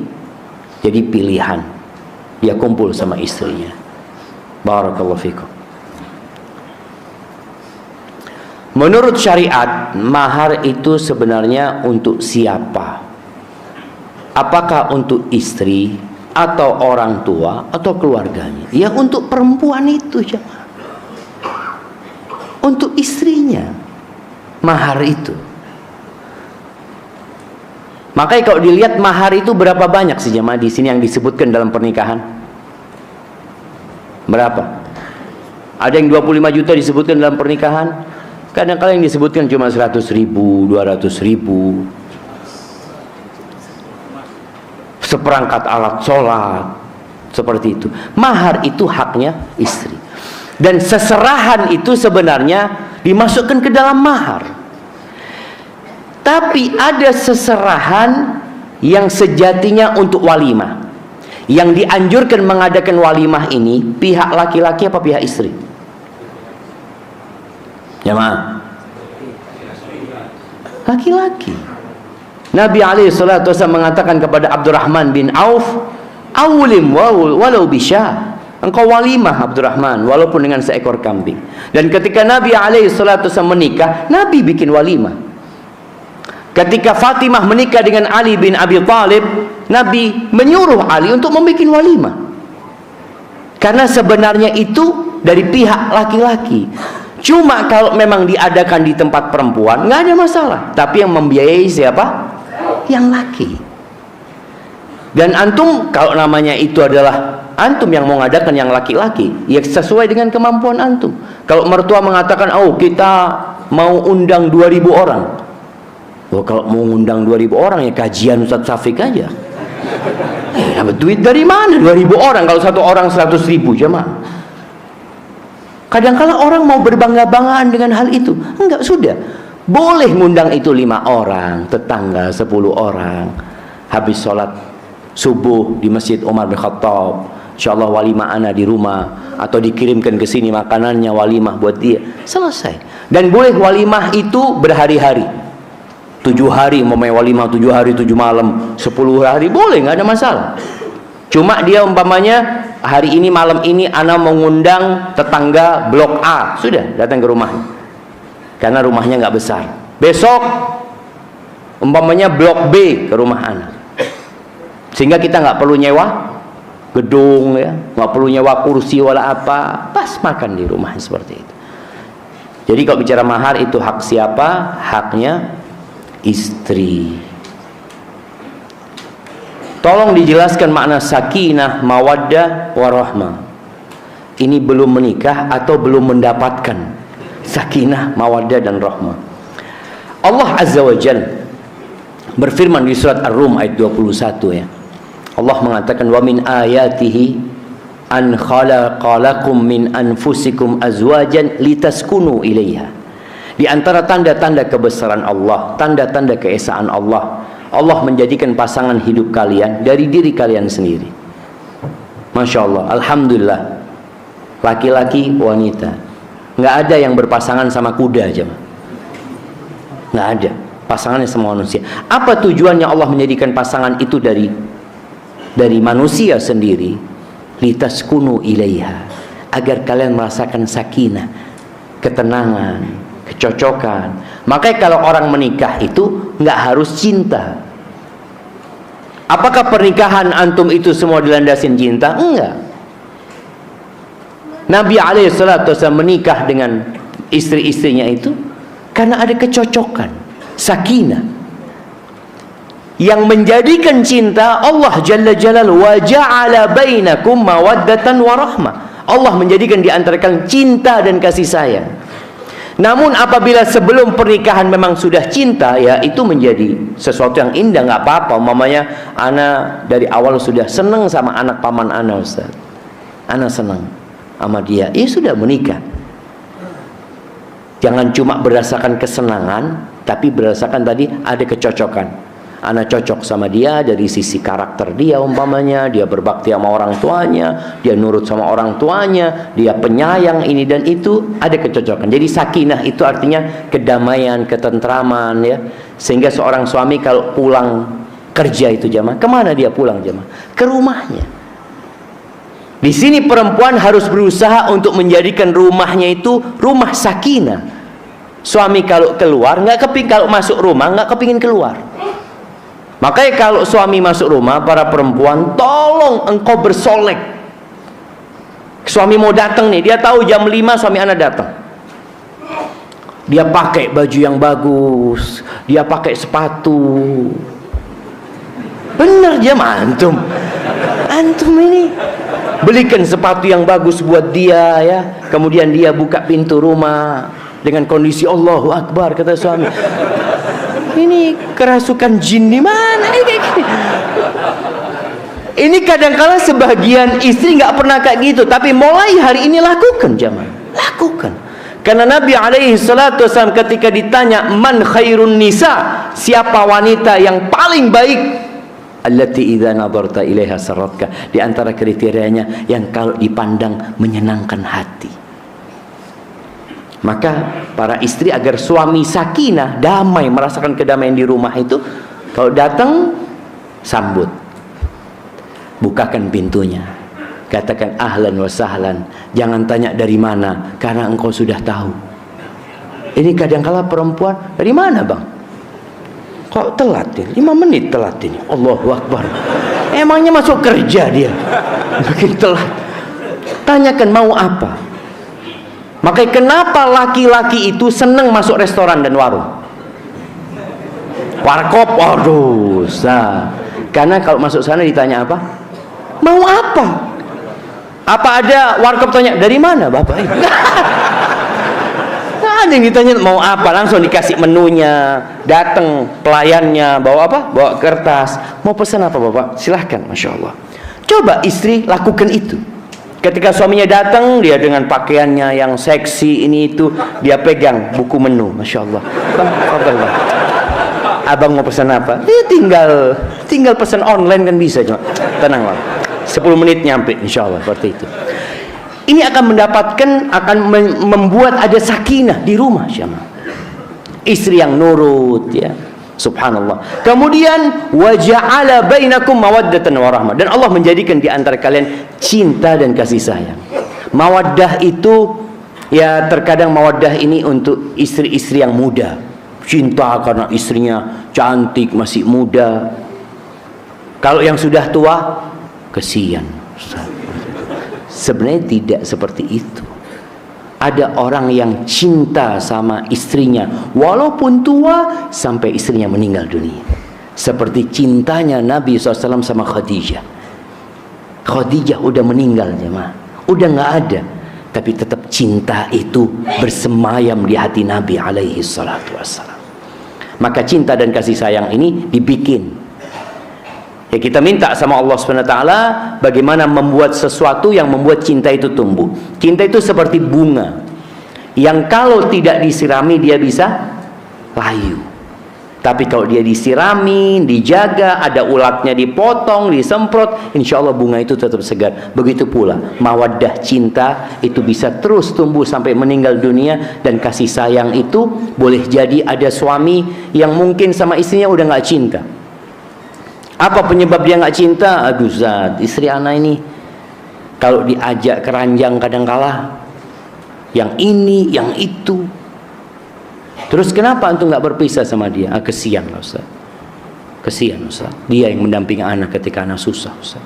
pilihan. Dia kumpul sama istrinya. Barakallahu fikum. Menurut syariat, mahar itu sebenarnya untuk siapa? Apakah untuk istri atau orang tua atau keluarganya? Ya untuk perempuan itu, jemaah. Untuk istrinya mahar itu. Makanya kalau dilihat mahar itu berapa banyak sih jemaah di sini yang disebutkan dalam pernikahan? Berapa? Ada yang 25 juta disebutkan dalam pernikahan. Kadang-kadang yang disebutkan cuma 100 ribu, 200 ribu. Seperangkat alat sholat, seperti itu. Mahar itu haknya istri. Dan seserahan itu sebenarnya dimasukkan ke dalam mahar. Tapi ada seserahan yang sejatinya untuk walimah. Yang dianjurkan mengadakan walimah ini pihak laki-laki apa pihak istri? Jemaah, laki-laki. Nabi SAW mengatakan kepada Abdurrahman bin Auf, awlim walau bisya, engkau walimah Abdurrahman walaupun dengan seekor kambing. Dan ketika Nabi SAW menikah, Nabi bikin walimah. Ketika Fatimah menikah dengan Ali bin Abi Thalib, Nabi menyuruh Ali untuk membuat walimah. Karena sebenarnya itu dari pihak laki-laki. Cuma kalau memang diadakan di tempat perempuan, nggak ada masalah. Tapi yang membiayai siapa? Yang laki. Dan antum, kalau namanya itu adalah antum yang mau ngadakan yang laki-laki, ya sesuai dengan kemampuan antum. Kalau mertua mengatakan, oh kita mau undang 2000 orang. Oh, kalau mau undang 2000 orang ya kajian Ustaz Syafiq aja. Dapat duit dari mana 2000 orang kalau satu orang 100.000 jemaah? Kadang-kadang orang mau berbangga-banggaan dengan hal itu. Enggak, sudah. Boleh ngundang itu 5 orang, tetangga 10 orang. Habis sholat subuh di Masjid Umar bin Khattab, insyaallah walimah ana di rumah, atau dikirimkan ke sini makanannya, walimah buat dia. Selesai. Dan boleh walimah itu berhari-hari. 7 hari, mau walimah 7 hari 7 malam, 10 hari boleh, nggak ada masalah. Cuma dia umpamanya hari ini malam ini ana mengundang tetangga blok A, sudah datang ke rumahnya. Karena rumahnya nggak besar. Besok umpamanya blok B ke rumah ana. Sehingga kita nggak perlu nyewa gedung ya, nggak perlu nyewa kursi wala apa, pas makan di rumah seperti itu. Jadi kalau bicara mahar itu hak siapa? Haknya istri. Tolong dijelaskan makna sakinah, mawaddah, warahmah. Ini belum menikah atau belum mendapatkan sakinah, mawaddah dan rahmah. Allah Azza wa Jalla berfirman di surat Ar-Rum ayat 21 ya. Allah mengatakan, wa min ayatihi an khalaqalakum min anfusikum azwajan litaskunu ilaiha. Di antara tanda-tanda kebesaran Allah, tanda-tanda keesaan Allah, Allah menjadikan pasangan hidup kalian dari diri kalian sendiri. Masya Allah, alhamdulillah. Laki-laki, wanita, nggak ada yang berpasangan sama kuda aja, nggak ada. Pasangannya sama manusia. Apa tujuannya Allah menjadikan pasangan itu dari manusia sendiri? Litaskunu ilaiha, agar kalian merasakan sakinah, ketenangan, kecocokan. Makanya kalau orang menikah itu nggak harus cinta. Apakah pernikahan antum itu semua dilandasin cinta? Enggak. Nabi SAW menikah dengan istri-istrinya itu karena ada kecocokan, sakinah. Yang menjadikan cinta Allah Jalla Jalaluhu, wa ja'ala bainakum mawaddatan wa rahmah. Allah menjadikan di antara kalian cinta dan kasih sayang. Namun apabila sebelum pernikahan memang sudah cinta, ya itu menjadi sesuatu yang indah, nggak apa-apa. Umpamanya ana dari awal sudah senang sama anak paman ana, Ustaz. Ana senang sama dia, ya sudah menikah. Jangan cuma berdasarkan kesenangan, tapi berdasarkan tadi ada kecocokan. Ana cocok sama dia dari sisi karakter dia, umpamanya dia berbakti sama orang tuanya, dia nurut sama orang tuanya, dia penyayang ini dan itu, ada kecocokan. Jadi sakinah itu artinya kedamaian, ketentraman ya. Sehingga seorang suami kalau pulang kerja itu jamaah, kemana dia pulang jamaah? Ke rumahnya. Di sini perempuan harus berusaha untuk menjadikan rumahnya itu rumah sakinah. Suami kalau keluar nggak kepingin, kalau masuk rumah nggak kepingin keluar. Makanya kalau suami masuk rumah, para perempuan, tolong engkau bersolek. Suami mau datang nih, dia tahu jam 5 suami anak datang. Dia pakai baju yang bagus, dia pakai sepatu. Bener jemaah, antum ini belikan sepatu yang bagus buat dia ya. Kemudian dia buka pintu rumah dengan kondisi Allahu Akbar, kata suami. Ini kerasukan jin di mana? Ini kadang-kala sebagian istri nggak pernah kayak gitu, tapi mulai hari ini lakukan jamaah, lakukan. Karena Nabi SAW ketika ditanya man khairun nisa, siapa wanita yang paling baik, allati idza nadarta ilaiha saratka, di antara kriterianya yang kalau dipandang menyenangkan hati. Maka para istri agar suami sakinah, damai, merasakan kedamaian di rumah itu, kalau datang sambut, bukakan pintunya, katakan ahlan wa sahlan, jangan tanya dari mana karena engkau sudah tahu. Ini kadangkala perempuan, dari mana bang? Kok telat ya? 5 menit telat ini. Allahu Akbar. Emangnya masuk kerja dia? Makin telat. Tanyakan mau apa. Makanya kenapa laki-laki itu senang masuk restoran dan warung? Warkop, waduh, karena kalau masuk sana ditanya apa? Mau apa? Apa ada warkop tanya dari mana bapak? Nggak ada yang ditanya mau apa, langsung dikasih menunya, datang pelayannya bawa apa? Bawa kertas. Mau pesan apa bapak? Silahkan, masya Allah. Coba istri lakukan itu. Ketika suaminya datang, dia dengan pakaiannya yang seksi ini itu, dia pegang buku menu, masya Allah. Bang, abang mau pesan apa? Tinggal pesan online kan bisa, cuma tenang lah. 10 menit nyampe, insya Allah seperti itu. Ini akan membuat ada sakinah di rumah, syama. Istri yang nurut, ya. Subhanallah. Kemudian waja'ala bainakum mawaddatan warahmah, dan Allah menjadikan di antara kalian cinta dan kasih sayang. Mawaddah itu ya, terkadang mawaddah ini untuk istri-istri yang muda, cinta karena istrinya cantik masih muda. Kalau yang sudah tua, kesian. Sebenarnya tidak seperti itu. Ada orang yang cinta sama istrinya walaupun tua sampai istrinya meninggal dunia. Seperti cintanya Nabi SAW sama Khadijah. Khadijah udah meninggal jemaah, udah nggak ada, tapi tetap cinta itu bersemayam di hati Nabi alaihi salatu wassalam. Maka cinta dan kasih sayang ini dibikin. Ya, kita minta sama Allah SWT bagaimana membuat sesuatu yang membuat cinta itu tumbuh. Cinta itu seperti bunga yang kalau tidak disirami dia bisa layu. Tapi kalau dia disirami, dijaga, ada ulatnya dipotong, disemprot, insya Allah bunga itu tetap segar. Begitu pula mawaddah, cinta itu bisa terus tumbuh sampai meninggal dunia. Dan kasih sayang itu boleh jadi ada suami yang mungkin sama istrinya udah nggak cinta. Apa penyebab dia nggak cinta? Aduh Zat, istri anak ini kalau diajak keranjang kadangkala yang ini, yang itu. Terus kenapa antum nggak berpisah sama dia? Kesian lah Ustaz. Kesian Ustaz. Dia yang mendampingi anak ketika anak susah Ustaz.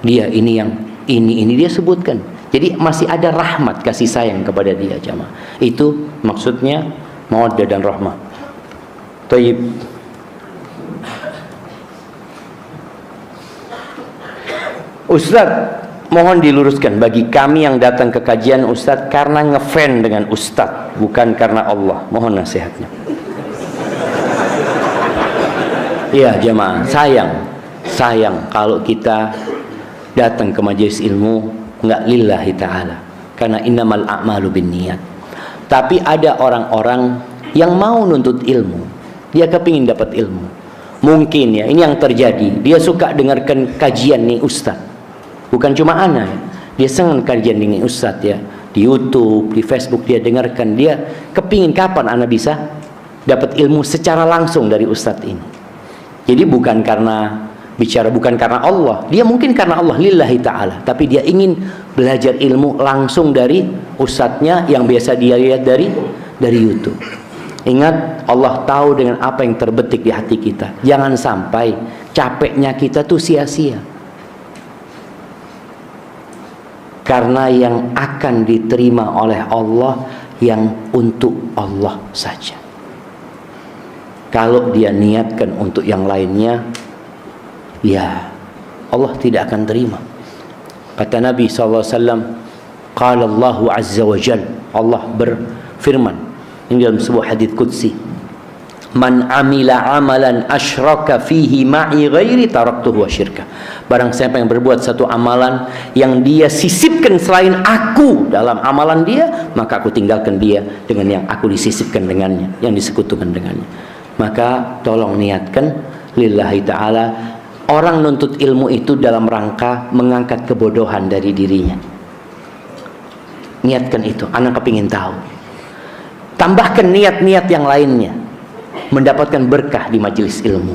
Dia ini yang ini dia sebutkan. Jadi masih ada rahmat kasih sayang kepada dia jamaah. Itu maksudnya mawaddah dan rahmah. Thayyib. Ustaz, mohon diluruskan bagi kami yang datang ke kajian Ustaz karena ngefan dengan Ustaz, bukan karena Allah. Mohon nasihatnya. Iya jemaah, sayang kalau kita datang ke majelis ilmu nggak lillahi ta'ala, karena innamal a'malu binniyat. Tapi ada orang-orang yang mau nuntut ilmu, dia kepingin dapat ilmu. Mungkin ya, ini yang terjadi, dia suka dengarkan kajian nih Ustaz. Bukan cuma anak, dia senang kajian dengan Ustaz ya, di YouTube, di Facebook dia dengarkan, dia kepingin kapan anak bisa dapat ilmu secara langsung dari Ustaz ini. Jadi bukan karena Allah, dia mungkin karena Allah lillahi ta'ala, tapi dia ingin belajar ilmu langsung dari Ustaznya yang biasa dia lihat dari YouTube. Ingat, Allah tahu dengan apa yang terbetik di hati kita. Jangan sampai capeknya kita tuh sia-sia. Karena yang akan diterima oleh Allah yang untuk Allah saja. Kalau dia niatkan untuk yang lainnya, ya Allah tidak akan terima. Kata Nabi SAW, Qala Allahu Azza wa Jal, Allah berfirman ini dalam sebuah hadits qudsi, Man amila amalan asyraka fihi ma'i ghairi taraktuhu wa syirka. Barang siapa yang berbuat satu amalan yang dia sisipkan selain aku dalam amalan dia, maka aku tinggalkan dia dengan yang aku disisipkan dengannya, yang disekutukan dengannya. Maka tolong niatkan lillahi ta'ala. Orang nuntut ilmu itu dalam rangka mengangkat kebodohan dari dirinya. Niatkan itu, anak kepingin tahu. Tambahkan niat-niat yang lainnya, mendapatkan berkah di majelis ilmu,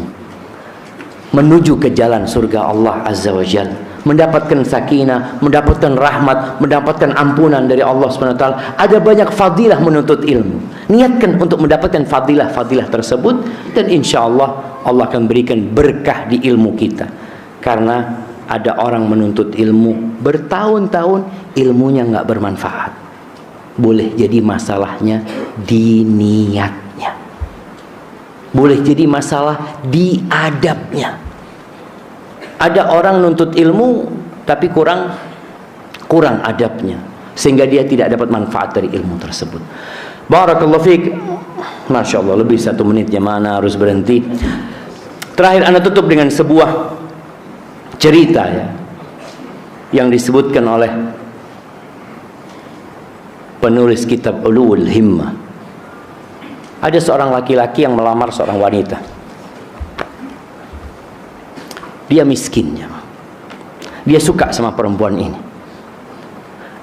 menuju ke jalan surga Allah Azza wa Jalla, mendapatkan sakinah, mendapatkan rahmat, mendapatkan ampunan dari Allah SWT. Ada banyak fadilah menuntut ilmu. Niatkan untuk mendapatkan fadilah-fadilah tersebut, dan insya Allah Allah akan berikan berkah di ilmu kita. Karena ada orang menuntut ilmu bertahun-tahun, ilmunya nggak bermanfaat. Boleh jadi masalahnya di niatnya, boleh jadi masalah di adabnya. Ada orang nuntut ilmu tapi kurang adabnya, sehingga dia tidak dapat manfaat dari ilmu tersebut. Barakallahu fiik. Masya Allah, lebih 1 menitnya, mana harus berhenti. Terakhir Anda tutup dengan sebuah cerita ya, yang disebutkan oleh penulis kitab Ulul Himmah. Ada seorang laki-laki yang melamar seorang wanita. Dia miskin ya. Dia suka sama perempuan ini.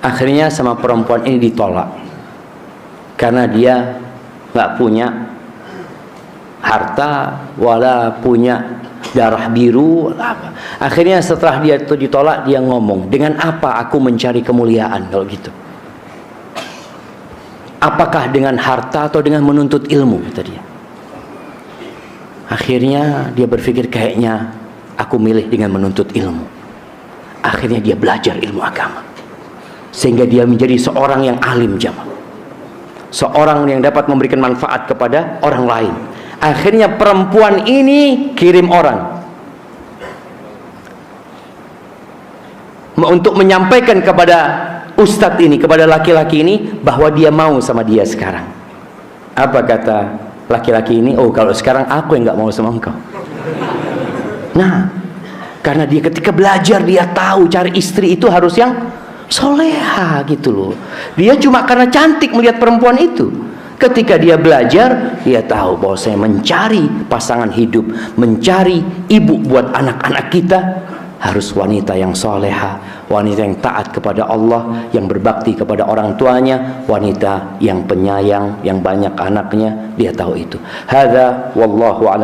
Akhirnya sama perempuan ini ditolak karena dia nggak punya harta, wala punya darah biru. Akhirnya setelah dia itu ditolak, dia ngomong, dengan apa aku mencari kemuliaan kalau gitu? Apakah dengan harta atau dengan menuntut ilmu, kata dia. Akhirnya dia berpikir, kayaknya aku milih dengan menuntut ilmu. Akhirnya dia belajar ilmu agama, sehingga dia menjadi seorang yang alim jamaah, seorang yang dapat memberikan manfaat kepada orang lain. Akhirnya perempuan ini kirim orang untuk menyampaikan kepada ustadz ini, kepada laki-laki ini, bahwa dia mau sama dia sekarang. Apa kata laki-laki ini? Oh, kalau sekarang aku yang nggak mau sama engkau. Nah, karena dia ketika belajar, dia tahu cari istri itu harus yang soleha gitu loh. Dia cuma karena cantik melihat perempuan itu. Ketika dia belajar, dia tahu bahwa saya mencari pasangan hidup, mencari ibu buat anak-anak kita, harus wanita yang soleha, wanita yang taat kepada Allah, yang berbakti kepada orang tuanya, wanita yang penyayang, yang banyak anaknya. Dia tahu itu. Hadza wallahu a'lam.